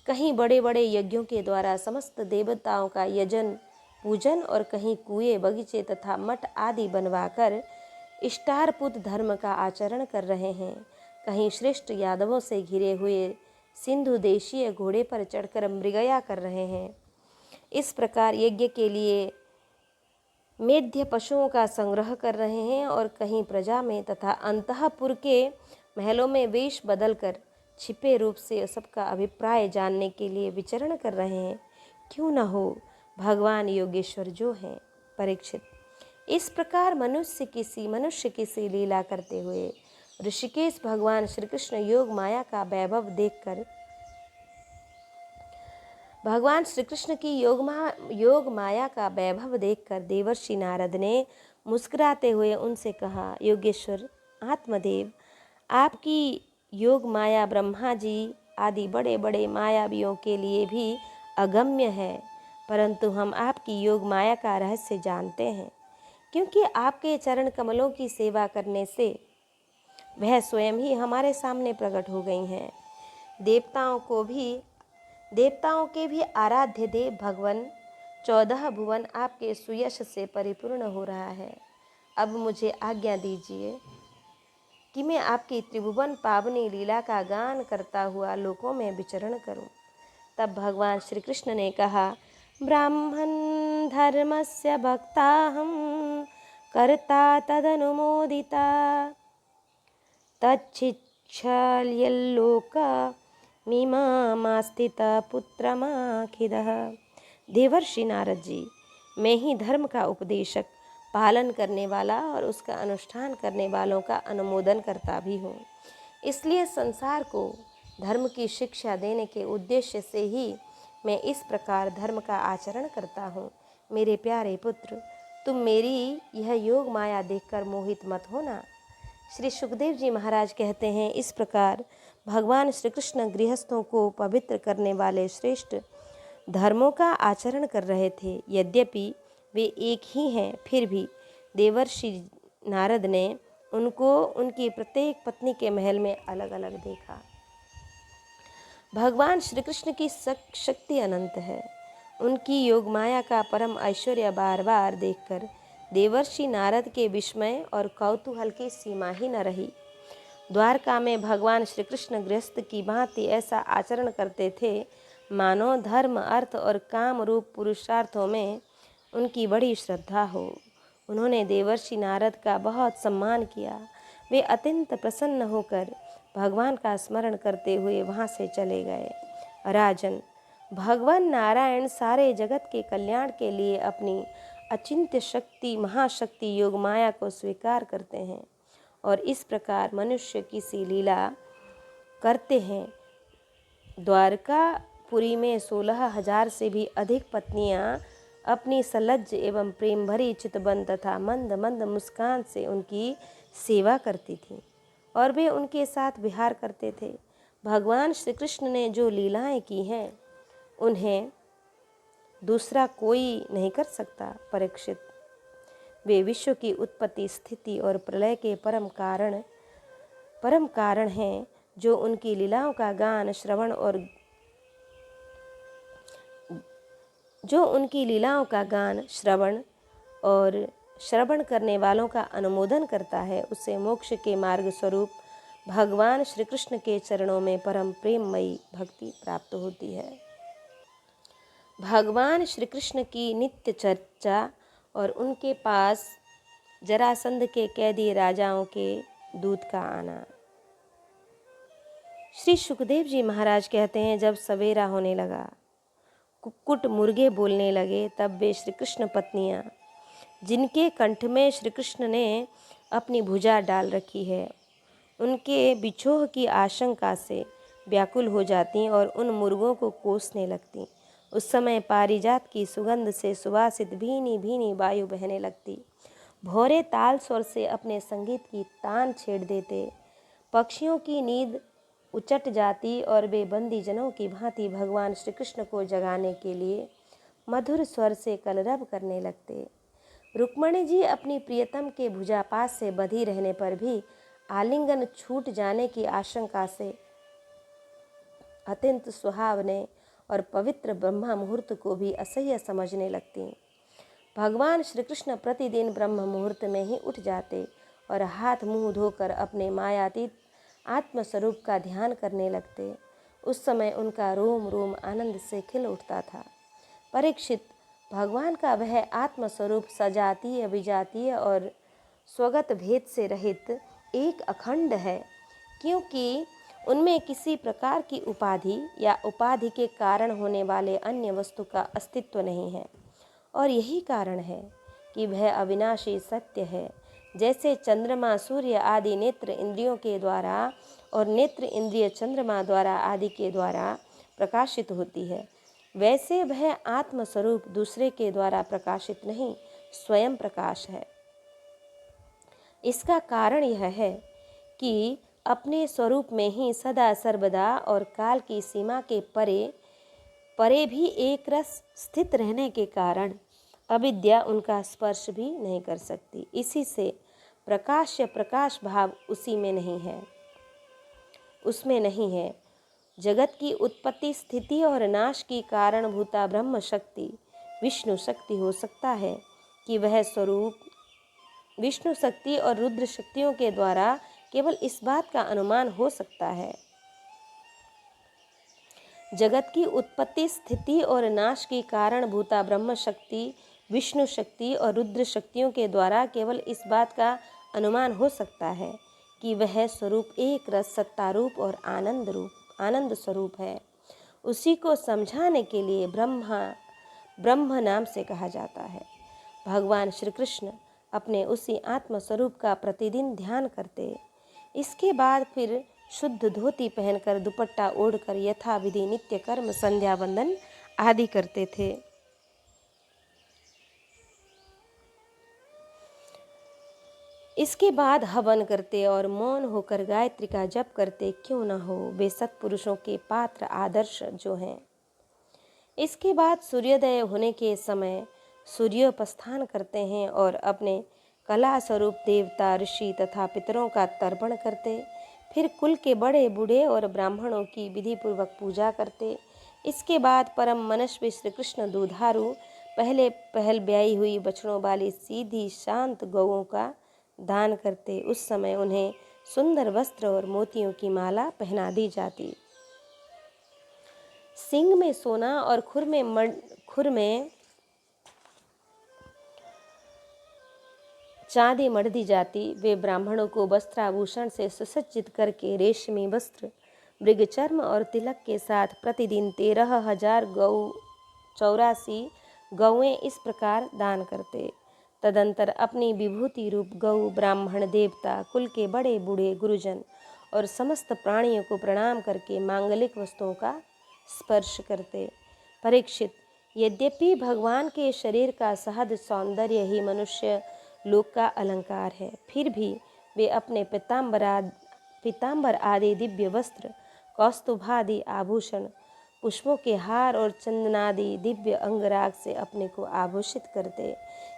कहीं बड़े बड़े यज्ञों के द्वारा समस्त देवताओं का यजन पूजन और कहीं कुएं बगीचे तथा मठ आदि बनवाकर इष्टार्पुत धर्म का आचरण कर रहे हैं, कहीं श्रेष्ठ यादवों से घिरे हुए सिंधु देशीय घोड़े पर चढ़कर मृगया कर रहे हैं, इस प्रकार यज्ञ के लिए मेध्य पशुओं का संग्रह कर रहे हैं और कहीं प्रजा में तथा अंतःपुर के महलों में वेश बदलकर छिपे रूप से सबका अभिप्राय जानने के लिए विचरण कर रहे हैं। क्यों न हो भगवान योगेश्वर जो हैं। परीक्षित, इस प्रकार मनुष्य किसी लीला करते हुए ऋषिकेश भगवान श्री कृष्ण योग माया का वैभव देखकर भगवान श्री कृष्ण की योग माया का वैभव देखकर देवर्षि नारद ने मुस्कुराते हुए उनसे कहा, योगेश्वर आत्मदेव, आपकी योग माया ब्रह्मा जी आदि बड़े बड़े मायावियों के लिए भी अगम्य है, परंतु हम आपकी योग माया का रहस्य जानते हैं, क्योंकि आपके चरण कमलों की सेवा करने से वह स्वयं ही हमारे सामने प्रकट हो गई हैं। देवताओं के भी आराध्य देव भगवान 14 भुवन आपके सुयश से परिपूर्ण हो रहा है। अब मुझे आज्ञा दीजिए कि मैं आपकी त्रिभुवन पावनी लीला का गान करता हुआ लोकों में विचरण करूं। तब भगवान श्री कृष्ण ने कहा, ब्राह्मण धर्मस्य भक्ताहं कर्ता तदनुमोदिता तच्छिक्षल्यल्लोक मीमांस्थित पुत्रमाखिदः। देवर्षि नारद जी, मैं ही धर्म का उपदेशक, पालन करने वाला और उसका अनुष्ठान करने वालों का अनुमोदन करता भी हूँ। इसलिए संसार को धर्म की शिक्षा देने के उद्देश्य से ही मैं इस प्रकार धर्म का आचरण करता हूँ। मेरे प्यारे पुत्र, तुम मेरी यह योग माया देखकर मोहित मत होना। श्री सुखदेव जी महाराज कहते हैं, इस प्रकार भगवान श्री कृष्ण गृहस्थों को पवित्र करने वाले श्रेष्ठ धर्मों का आचरण कर रहे थे। यद्यपि वे एक ही हैं, फिर भी देवर्षि नारद ने उनको उनकी प्रत्येक पत्नी के महल में अलग अलग देखा। भगवान श्री कृष्ण की शक्ति अनंत है। उनकी योग माया का परम ऐश्वर्य बार बार देखकर देवर्षि नारद के विस्मय और कौतूहल की सीमा ही न रही। द्वारका में भगवान श्री कृष्ण गृहस्थ की भांति ऐसा आचरण करते थे मानो धर्म, अर्थ और काम रूप पुरुषार्थों में उनकी बड़ी श्रद्धा हो। उन्होंने देवर्षि नारद का बहुत सम्मान किया। वे अत्यंत प्रसन्न होकर भगवान का स्मरण करते हुए वहाँ से चले गए। राजन, भगवान नारायण सारे जगत के कल्याण के लिए अपनी अचिंत्य शक्ति महाशक्ति योग माया को स्वीकार करते हैं और इस प्रकार मनुष्य की सी लीला करते हैं। द्वारकापुरी में 16,000 से भी अधिक पत्नियां अपनी सलज्ज एवं प्रेम भरी चितबन तथा मंद मंद मुस्कान से उनकी सेवा करती थीं और वे उनके साथ विहार करते थे। भगवान श्री कृष्ण ने जो लीलाएं की हैं उन्हें दूसरा कोई नहीं कर सकता। परीक्षित, वे विश्व की उत्पत्ति, स्थिति और प्रलय के परम कारण हैं, जो उनकी लीलाओं का गान श्रवण करने वालों का अनुमोदन करता है, उसे मोक्ष के मार्ग स्वरूप भगवान श्री कृष्ण के चरणों में परम प्रेममयी भक्ति प्राप्त होती है। भगवान श्री कृष्ण की नित्य चर्चा और उनके पास जरासंध के कैदी राजाओं के दूत का आना। श्री सुखदेव जी महाराज कहते हैं, जब सवेरा होने लगा, कुक्कुट मुर्गे बोलने लगे, तब वे श्री कृष्ण पत्नियां, जिनके कंठ में श्री कृष्ण ने अपनी भुजा डाल रखी है, उनके बिछोह की आशंका से व्याकुल हो जाती और उन मुर्गों को कोसने लगती। उस समय पारिजात की सुगंध से सुवासित भीनी भीनी वायु बहने लगती। भौरे ताल स्वर से अपने संगीत की तान छेड़ देते। पक्षियों की नींद उचट जाती और वे बंदी जनों की भांति भगवान श्री कृष्ण को जगाने के लिए मधुर स्वर से कलरव करने लगते। रुक्मणी जी अपनी प्रियतम के भुजापास से बंधी रहने पर भी आलिंगन छूट जाने की आशंका से अत्यंत सुहावने और पवित्र ब्रह्म मुहूर्त को भी असह्य समझने लगती। भगवान श्री कृष्ण प्रतिदिन ब्रह्म मुहूर्त में ही उठ जाते और हाथ मुंह धोकर अपने मायातीत आत्मस्वरूप का ध्यान करने लगते। उस समय उनका रोम रोम आनंद से खिल उठता था। परीक्षित, भगवान का वह आत्मस्वरूप सजातीय, विजातीय और स्वगत भेद से रहित एक अखंड है, क्योंकि उनमें किसी प्रकार की उपाधि या उपाधि के कारण होने वाले अन्य वस्तु का अस्तित्व नहीं है। और यही कारण है कि वह अविनाशी सत्य है। जैसे चंद्रमा सूर्य आदि नेत्र इंद्रियों के द्वारा और नेत्र इंद्रिय चंद्रमा द्वारा आदि के द्वारा प्रकाशित होती है, वैसे वह आत्मस्वरूप दूसरे के द्वारा प्रकाशित नहीं, स्वयं प्रकाश है। इसका कारण यह है कि अपने स्वरूप में ही सदा सर्वदा और काल की सीमा के परे परे भी एक रस स्थित रहने के कारण अविद्या उनका स्पर्श भी नहीं कर सकती। इसी से प्रकाश या प्रकाश भाव उसमें नहीं है। जगत की उत्पत्ति, स्थिति और नाश की कारणभूता ब्रह्म शक्ति विष्णु शक्ति हो सकता है कि वह स्वरूप विष्णु शक्ति और रुद्र शक्तियों के द्वारा केवल इस बात का अनुमान हो सकता है। जगत की उत्पत्ति, स्थिति और नाश की कारणभूता ब्रह्म शक्ति विष्णु शक्ति और रुद्र शक्तियों के द्वारा केवल इस बात का अनुमान हो सकता है कि वह स्वरूप एक रस, सत्तारूप और आनंद स्वरूप है। उसी को समझाने के लिए ब्रह्म नाम से कहा जाता है। भगवान श्री कृष्ण अपने उसी आत्म स्वरूप का प्रतिदिन ध्यान करते, इसके बाद फिर शुद्ध धोती पहनकर दुपट्टा ओढ़कर यथाविधि नित्य कर्म, संध्या वंदन आदि करते थे। इसके बाद हवन करते और मौन होकर गायत्री का जप करते। क्यों न हो, वे सत्पुरुषों के पात्र आदर्श जो हैं। इसके बाद सूर्योदय होने के समय सूर्योपस्थान करते हैं और अपने कला स्वरूप देवता, ऋषि तथा पितरों का तर्पण करते। फिर कुल के बड़े बूढ़े और ब्राह्मणों की विधि पूर्वक पूजा करते। इसके बाद परम मनस्वी श्री कृष्ण दूधारू पहल ब्याई हुई बछड़ों वाली सीधी शांत गौओं का दान करते। उस समय उन्हें सुंदर वस्त्र और मोतियों की माला पहना दी जाती। सिंग में सोना और खुर में चांदी मढ़ दी जाती। वे ब्राह्मणों को वस्त्राभूषण से सुसज्जित करके रेशमी वस्त्र, मृगचर्म और तिलक के साथ प्रतिदिन 13,084 गौएं इस प्रकार दान करते। तदंतर अपनी विभूति रूप गौ ब्राह्मण, देवता, कुल के बड़े बूढ़े, गुरुजन और समस्त प्राणियों को प्रणाम करके मांगलिक वस्तुओं का स्पर्श करते। परीक्षित, यद्यपि भगवान के शरीर का सहज सौंदर्य ही मनुष्य लोक का अलंकार है, फिर भी वे अपने पीताम्बर आदि दिव्य वस्त्र, कौस्तुभादि आभूषण, पुष्पों के हार और चंदनादि दिव्य अंगराग से अपने को आभूषित करते।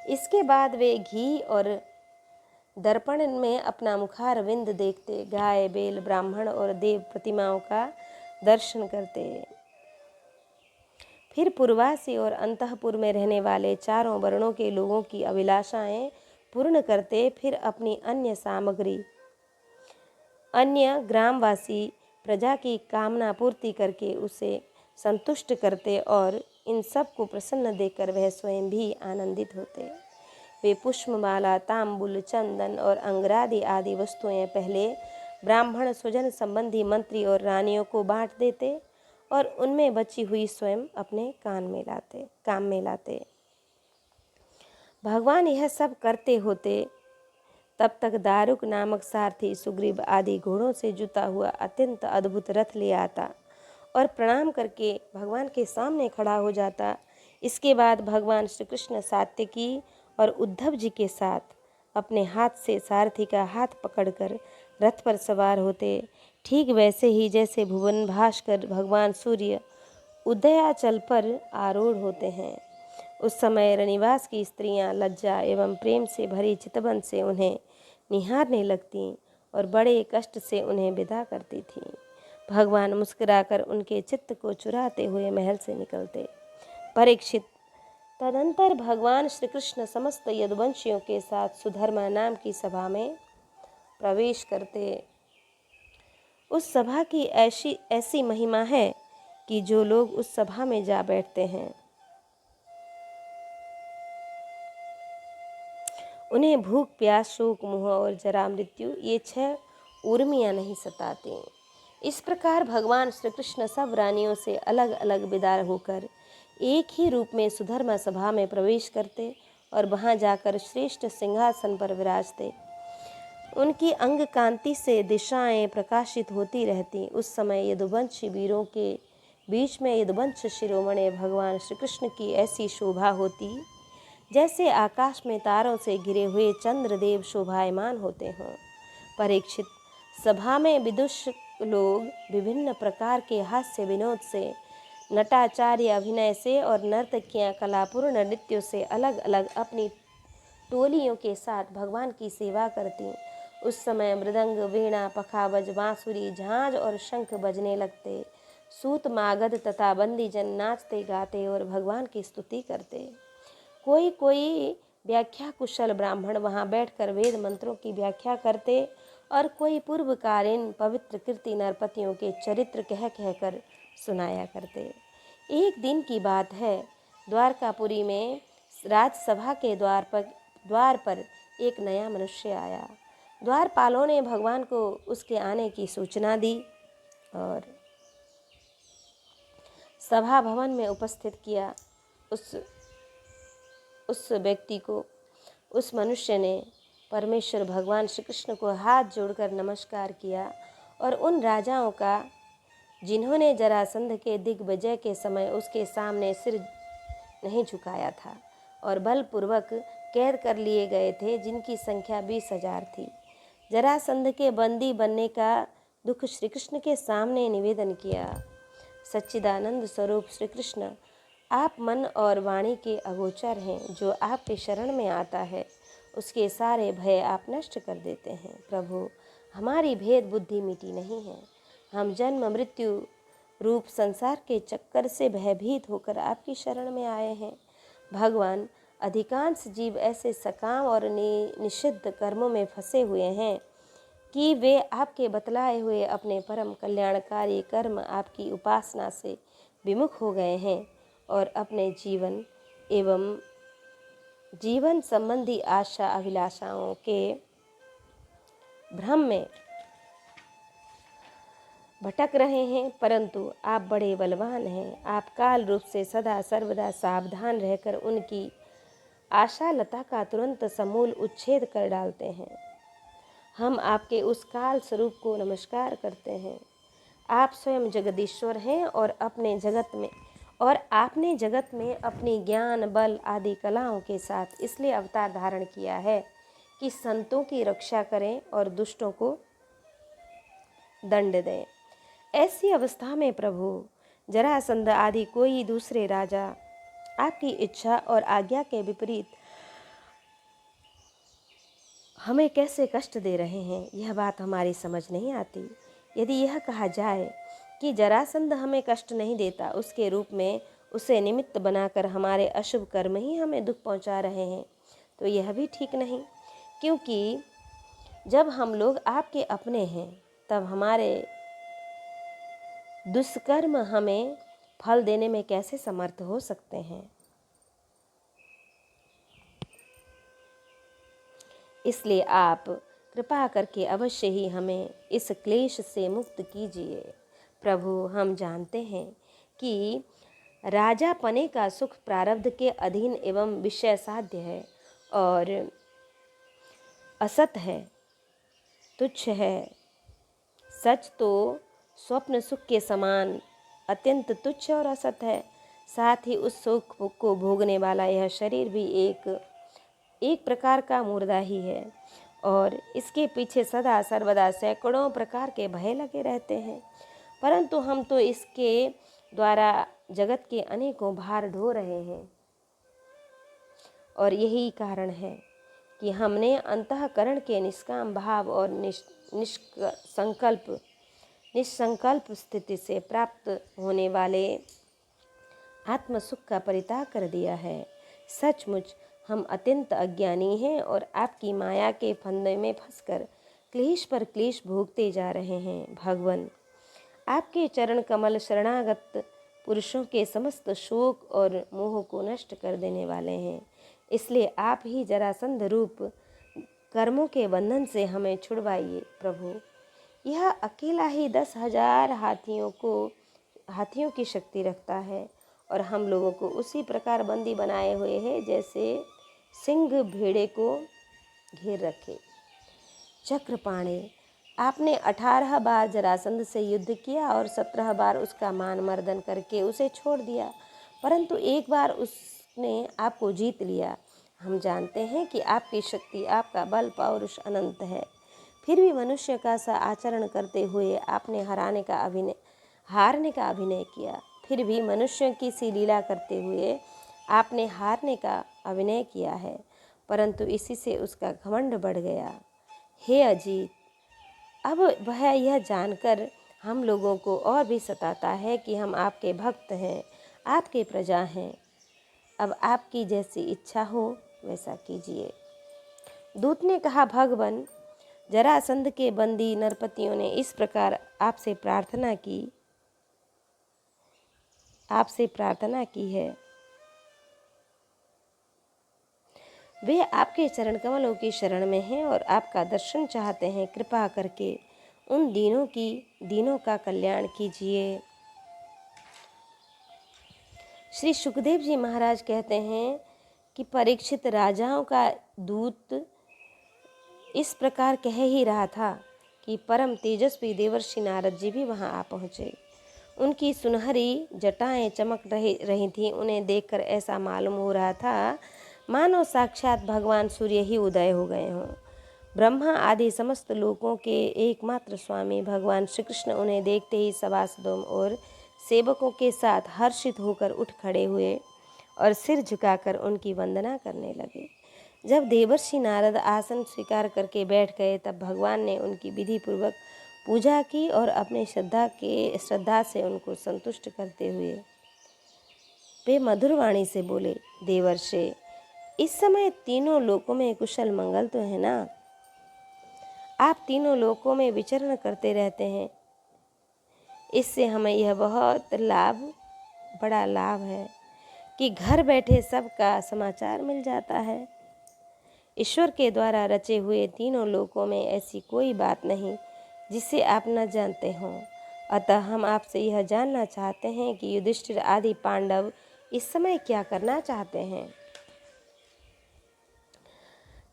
इसके बाद वे घी और दर्पण में अपना मुखारविंद देखते, गाय, बैल, ब्राह्मण और देव प्रतिमाओं का दर्शन करते। फिर पूर्वासी और अंतःपुर में रहने वाले चारों वर्णों के लोगों की अभिलाषाएं पूर्ण करते। फिर अपनी अन्य ग्रामवासी प्रजा की कामना पूर्ति करके उसे संतुष्ट करते और इन सब को प्रसन्न देखकर वह स्वयं भी आनंदित होते। वे पुष्पमाला, तांबुल, चंदन और अंगरादि आदि वस्तुएं पहले ब्राह्मण, स्वजन संबंधी, मंत्री और रानियों को बांट देते और उनमें बची हुई स्वयं अपने काम में लाते। भगवान यह सब करते होते तब तक दारुक नामक सारथी सुग्रीव आदि घोड़ों से जुता हुआ अत्यंत अद्भुत रथ ले आता और प्रणाम करके भगवान के सामने खड़ा हो जाता। इसके बाद भगवान श्री कृष्ण सात्यकी और उद्धव जी के साथ अपने हाथ से सारथी का हाथ पकड़कर रथ पर सवार होते। ठीक वैसे ही जैसे भुवन भास्कर भगवान सूर्य उदयाचल पर आरूढ़ होते हैं। उस समय रनिवास की स्त्रियां लज्जा एवं प्रेम से भरी चितवन से उन्हें निहारने लगती और बड़े कष्ट से उन्हें विदा करती थीं। भगवान मुस्कुराकर उनके चित्त को चुराते हुए महल से निकलते। परीक्षित, तदंतर भगवान श्री कृष्ण समस्त यदुवंशियों के साथ सुधर्मा नाम की सभा में प्रवेश करते। उस सभा की ऐसी महिमा है कि जो लोग उस सभा में जा बैठते हैं उन्हें भूख, प्यास, शोक, मोह और जरा मृत्यु ये 6 उर्मियाँ नहीं सताती। इस प्रकार भगवान श्री कृष्ण सब रानियों से अलग अलग विदा होकर एक ही रूप में सुधर्मा सभा में प्रवेश करते और वहां जाकर श्रेष्ठ सिंहासन पर विराजते। उनकी अंग कांति से दिशाएं प्रकाशित होती रहती। उस समय यदुवंशी वीरों के बीच में यदुवंश शिरोमणि भगवान श्री कृष्ण की ऐसी शोभा होती जैसे आकाश में तारों से घिरे हुए चंद्रदेव शोभायमान होते हों। परीक्षित, सभा में विदुष लोग विभिन्न प्रकार के हास्य विनोद से, नटाचार्य अभिनय से और नर्तकियां कलापूर्ण नृत्यों से अलग अलग अपनी टोलियों के साथ भगवान की सेवा करती। उस समय मृदंग, वीणा, पखावज, बांसुरी, झांझ और शंख बजने लगते। सूत, मागध तथा बंदीजन नाचते गाते और भगवान की स्तुति करते। कोई कोई व्याख्या कुशल ब्राह्मण वहां बैठकर वेद मंत्रों की व्याख्या करते और कोई पूर्वकालीन पवित्र कीर्ति नरपतियों के चरित्र कह कहकर सुनाया करते। एक दिन की बात है, द्वारकापुरी में राजसभा के द्वार पर एक नया मनुष्य आया। द्वारपालों ने भगवान को उसके आने की सूचना दी और सभा भवन में उपस्थित किया। उस व्यक्ति को, उस मनुष्य ने परमेश्वर भगवान श्री कृष्ण को हाथ जोड़कर नमस्कार किया और उन राजाओं का जिन्होंने जरासंध के दिग्विजय के समय उसके सामने सिर नहीं झुकाया था और बलपूर्वक कैद कर लिए गए थे, जिनकी संख्या 20,000 थी, जरासंध के बंदी बनने का दुख श्री कृष्ण के सामने निवेदन किया। सच्चिदानंद स्वरूप श्री कृष्ण, आप मन और वाणी के अगोचर हैं। जो आपके शरण में आता है उसके सारे भय आप नष्ट कर देते हैं। प्रभु, हमारी भेद बुद्धि मिटी नहीं है। हम जन्म मृत्यु रूप संसार के चक्कर से भयभीत होकर आपकी शरण में आए हैं। भगवान, अधिकांश जीव ऐसे सकाम और निषिद्ध कर्मों में फंसे हुए हैं कि वे आपके बतलाए हुए अपने परम कल्याणकारी कर्म आपकी उपासना से विमुख हो गए हैं और अपने जीवन एवं जीवन संबंधी आशा अभिलाषाओं के भ्रम में भटक रहे हैं। परंतु आप बड़े बलवान हैं। आप काल रूप से सदा सर्वदा सावधान रहकर उनकी आशा लता का तुरंत समूल उच्छेद कर डालते हैं। हम आपके उस काल स्वरूप को नमस्कार करते हैं। आप स्वयं जगदीश्वर हैं और आपने जगत में अपनी ज्ञान, बल आदि कलाओं के साथ इसलिए अवतार धारण किया है कि संतों की रक्षा करें और दुष्टों को दंड दें। ऐसी अवस्था में प्रभु, जरासंध आदि कोई दूसरे राजा आपकी इच्छा और आज्ञा के विपरीत हमें कैसे कष्ट दे रहे हैं, यह बात हमारी समझ नहीं आती। यदि यह कहा जाए कि जरासंध हमें कष्ट नहीं देता, उसके रूप में उसे निमित्त बनाकर हमारे अशुभ कर्म ही हमें दुख पहुंचा रहे हैं, तो यह भी ठीक नहीं। क्योंकि जब हम लोग आपके अपने हैं तब हमारे दुष्कर्म हमें फल देने में कैसे समर्थ हो सकते हैं। इसलिए आप कृपा करके अवश्य ही हमें इस क्लेश से मुक्त कीजिए। प्रभु, हम जानते हैं कि राजा पने का सुख प्रारब्ध के अधीन एवं विषय साध्य है और असत है, तुच्छ है। सच तो स्वप्न सुख के समान अत्यंत तुच्छ और असत है। साथ ही उस सुख को भोगने वाला यह शरीर भी एक प्रकार का मुर्दा ही है और इसके पीछे सदा सर्वदा सैकड़ों प्रकार के भय लगे रहते हैं। परंतु हम तो इसके द्वारा जगत के अनेकों भार ढो रहे हैं और यही कारण है कि हमने अंतःकरण के निष्काम भाव और निष्संकल्प स्थिति से प्राप्त होने वाले आत्म सुख का परित्याग कर दिया है। सचमुच हम अत्यंत अज्ञानी हैं और आपकी माया के फंदे में फंसकर क्लेश पर क्लेश भोगते जा रहे हैं। भगवान, आपके चरण कमल शरणागत पुरुषों के समस्त शोक और मोह को नष्ट कर देने वाले हैं। इसलिए आप ही जरासंध रूप कर्मों के बंधन से हमें छुड़वाइए प्रभु। यह अकेला ही 10,000 हाथियों की शक्ति रखता है और हम लोगों को उसी प्रकार बंदी बनाए हुए है जैसे सिंह भेड़े को घेर रखे। चक्रपाणी, आपने 18 बार जरासंध से युद्ध किया और 17 बार उसका मान मर्दन करके उसे छोड़ दिया, परंतु एक बार उसने आपको जीत लिया। हम जानते हैं कि आपकी शक्ति, आपका बल पौरुष अनंत है। फिर भी मनुष्य का सा आचरण करते हुए आपने हारने का अभिनय किया। फिर भी मनुष्यों की सी लीला करते हुए आपने हारने का अभिनय किया है, परंतु इसी से उसका घमंड बढ़ गया। हे अजीत, अब वह यह जानकर हम लोगों को और भी सताता है कि हम आपके भक्त हैं, आपके प्रजा हैं। अब आपकी जैसी इच्छा हो वैसा कीजिए। दूत ने कहा, भगवान, जरासंध के बंदी नरपतियों ने इस प्रकार आपसे प्रार्थना की है। वे आपके चरण कमलों की शरण में हैं और आपका दर्शन चाहते हैं। कृपा करके उन दीनों का कल्याण कीजिए। श्री सुखदेव जी महाराज कहते हैं कि परीक्षित, राजाओं का दूत इस प्रकार कह ही रहा था कि परम तेजस्वी देवर्षि नारद जी भी वहां आ पहुँचे। उनकी सुनहरी जटाएं चमक रही थीं। उन्हें देखकर ऐसा मालूम हो रहा था मानो साक्षात भगवान सूर्य ही उदय हो गए हों। ब्रह्मा आदि समस्त लोकों के एकमात्र स्वामी भगवान श्री कृष्ण उन्हें देखते ही सभासदों और सेवकों के साथ हर्षित होकर उठ खड़े हुए और सिर झुकाकर उनकी वंदना करने लगे। जब देवर्षि नारद आसन स्वीकार करके बैठ गए, तब भगवान ने उनकी विधि पूर्वक पूजा की और अपने श्रद्धा से उनको संतुष्ट करते हुए वे मधुर वाणी से बोले, देवर्षि, इस समय तीनों लोकों में कुशल मंगल तो है ना? आप तीनों लोकों में विचरण करते रहते हैं। इससे हमें यह बड़ा लाभ है कि घर बैठे सबका समाचार मिल जाता है। ईश्वर के द्वारा रचे हुए तीनों लोकों में ऐसी कोई बात नहीं जिसे आप न जानते हों। अतः हम आपसे यह जानना चाहते हैं कि युधिष्ठिर आदि पांडव इस समय क्या करना चाहते हैं।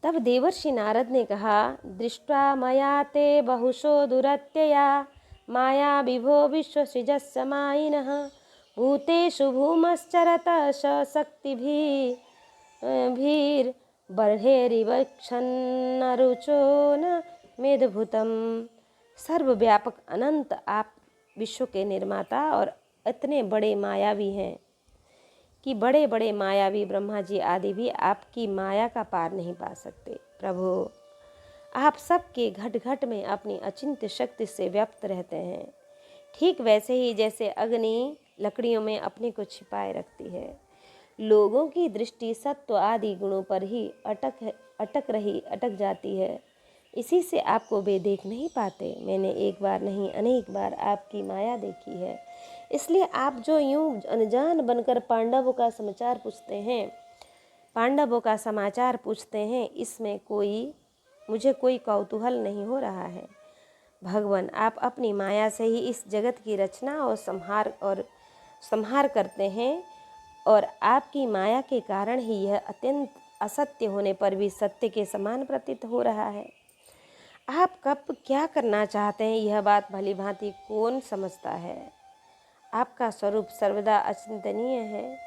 तब देवर्षि नारद ने कहा, दृष्ट्वा मया ते बहुशो दुरत्यया माया विभो विश्वसृजस्समायिनः भूतेषु भूमश्चरतः शक्तिभिर्बर्हेरिव क्षन्नरुचो न मेधभूतम्। सर्वव्यापक अनंत आप विश्व के निर्माता और इतने बड़े मायावी हैं कि बड़े बड़े मायावी ब्रह्मा जी आदि भी आपकी माया का पार नहीं पा सकते। प्रभु, आप सबके घट घट में अपनी अचिंत्य शक्ति से व्याप्त रहते हैं, ठीक वैसे ही जैसे अग्नि लकड़ियों में अपने को छिपाए रखती है। लोगों की दृष्टि सत्व आदि गुणों पर ही अटक जाती है, इसी से आपको वे देख नहीं पाते। मैंने एक बार नहीं अनेक बार आपकी माया देखी है। इसलिए आप जो यूं अनजान बनकर पांडवों का समाचार पूछते हैं, इसमें मुझे कोई कौतूहल नहीं हो रहा है। भगवान, आप अपनी माया से ही इस जगत की रचना और संहार करते हैं और आपकी माया के कारण ही यह अत्यंत असत्य होने पर भी सत्य के समान प्रतीत हो रहा है। आप कब क्या करना चाहते हैं, यह बात भली भांति कौन समझता है। आपका स्वरूप सर्वदा अचिंतनीय है।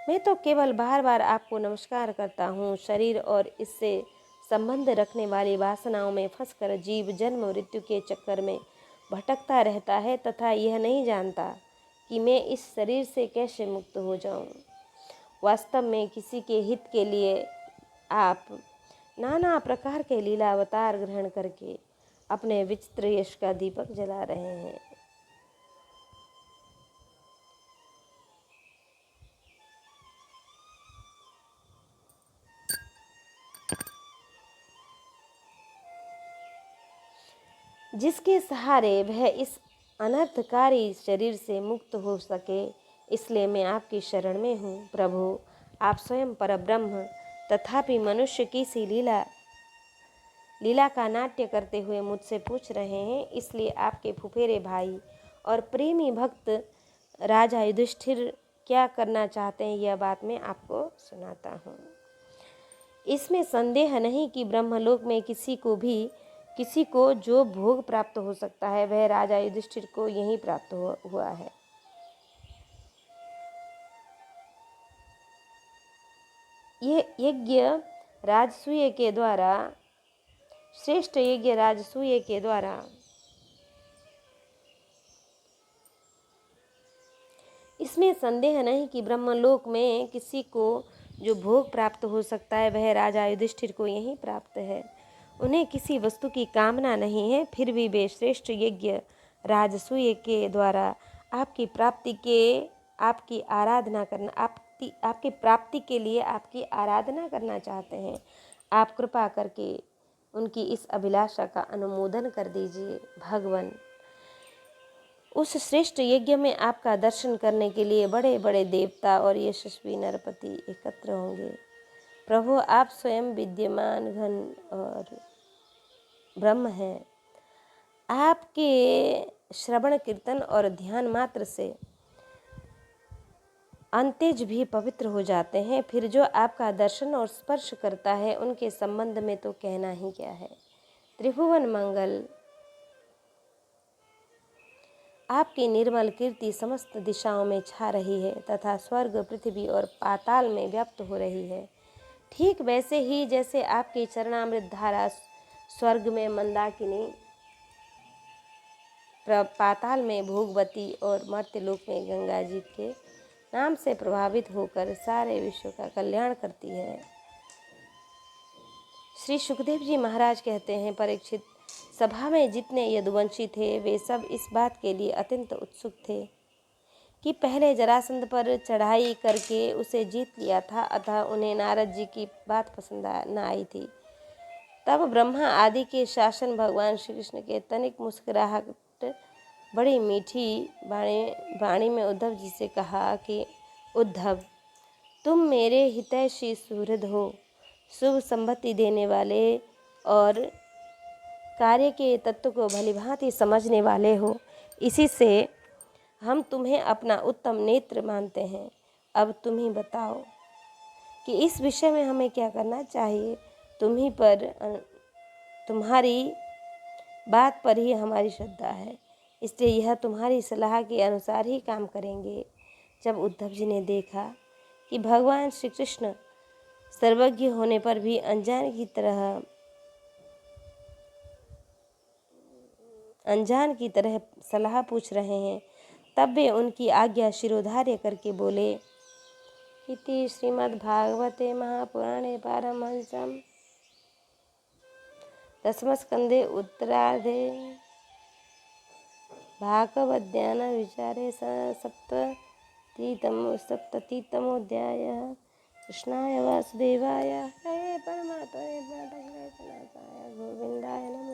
मैं तो केवल बार बार आपको नमस्कार करता हूँ। शरीर और इससे संबंध रखने वाली वासनाओं में फंसकर जीव जन्म मृत्यु के चक्कर में भटकता रहता है तथा यह नहीं जानता कि मैं इस शरीर से कैसे मुक्त हो जाऊं। वास्तव में किसी के हित के लिए आप नाना प्रकार के लीला अवतार ग्रहण करके अपने विचित्र यश का दीपक जला रहे हैं। जिसके सहारे वह इस अनर्थकारी शरीर से मुक्त हो सके, इसलिए मैं आपकी शरण में हूँ। प्रभु, आप स्वयं परब्रह्म, तथापि मनुष्य की सी लीला का नाट्य करते हुए मुझसे पूछ रहे हैं, इसलिए आपके फुफेरे भाई और प्रेमी भक्त राजा युधिष्ठिर क्या करना चाहते हैं, यह बात मैं आपको सुनाता हूँ। इसमें संदेह नहीं कि ब्रह्मलोक में किसी को जो भोग प्राप्त हो सकता है, वह राजा युधिष्ठिर को यहीं प्राप्त हुआ है। ये यज्ञ राजसूय के द्वारा, श्रेष्ठ यज्ञ राजसूय के द्वारा इसमें संदेह नहीं कि ब्रह्मलोक में किसी को जो भोग प्राप्त हो सकता है, वह राजा युधिष्ठिर को यहीं प्राप्त है। उन्हें किसी वस्तु की कामना नहीं है, फिर भी वे श्रेष्ठ यज्ञ राजसूय के द्वारा आपकी प्राप्ति के लिए आपकी आराधना करना चाहते हैं। आप कृपा करके उनकी इस अभिलाषा का अनुमोदन कर दीजिए। भगवान, उस श्रेष्ठ यज्ञ में आपका दर्शन करने के लिए बड़े बड़े देवता और यशस्वी नरपति एकत्र होंगे। प्रभु, आप स्वयं विद्यमान घन और ब्रह्म हैं। आपके श्रवण कीर्तन और ध्यान मात्र से अंत्यज भी पवित्र हो जाते हैं, फिर जो आपका दर्शन और स्पर्श करता है, उनके संबंध में तो कहना ही क्या है। त्रिभुवन मंगल, आपकी निर्मल कीर्ति समस्त दिशाओं में छा रही है तथा स्वर्ग, पृथ्वी और पाताल में व्याप्त हो रही है। ठीक वैसे ही जैसे आपकी चरणामृत धारा स्वर्ग में मंदाकिनी, पाताल में भोगवती और मर्त्यलोक में गंगा जी के नाम से प्रभावित होकर सारे विश्व का कल्याण करती है। श्री सुखदेव जी महाराज कहते हैं, परीक्षित, सभा में जितने यदुवंशी थे, वे सब इस बात के लिए अत्यंत उत्सुक थे कि पहले जरासंध पर चढ़ाई करके उसे जीत लिया था, अतः उन्हें नारद जी की बात पसंद न आई थी। तब ब्रह्मा आदि के शासन भगवान श्री कृष्ण के तनिक मुस्कुराहट बड़ी मीठी वाणी में उद्धव जी से कहा कि उद्धव, तुम मेरे हितैषी सुहृद हो, शुभ संपत्ति देने वाले और कार्य के तत्व को भलीभांति समझने वाले हो, इसी से हम तुम्हें अपना उत्तम नेत्र मानते हैं। अब तुम ही बताओ कि इस विषय में हमें क्या करना चाहिए। तुम्हारी बात पर ही हमारी श्रद्धा है, इसलिए यह तुम्हारी सलाह के अनुसार ही काम करेंगे। जब उद्धव जी ने देखा कि भगवान श्री कृष्ण सर्वज्ञ होने पर भी अनजान की तरह सलाह पूछ रहे हैं, तब वे उनकी आज्ञा शिरोधार्य करके बोले। इति श्रीमद्भागवते महापुराणे पारमहंस्याम दशमस्कंधे उत्तरार्धे भागवद्यान विचारे सप्ततितमोऽध्यायः। कृष्णाय वासुदेवाय हरे परमात्मने प्रणतक्लेशनाशाय गोविन्दाय नमः।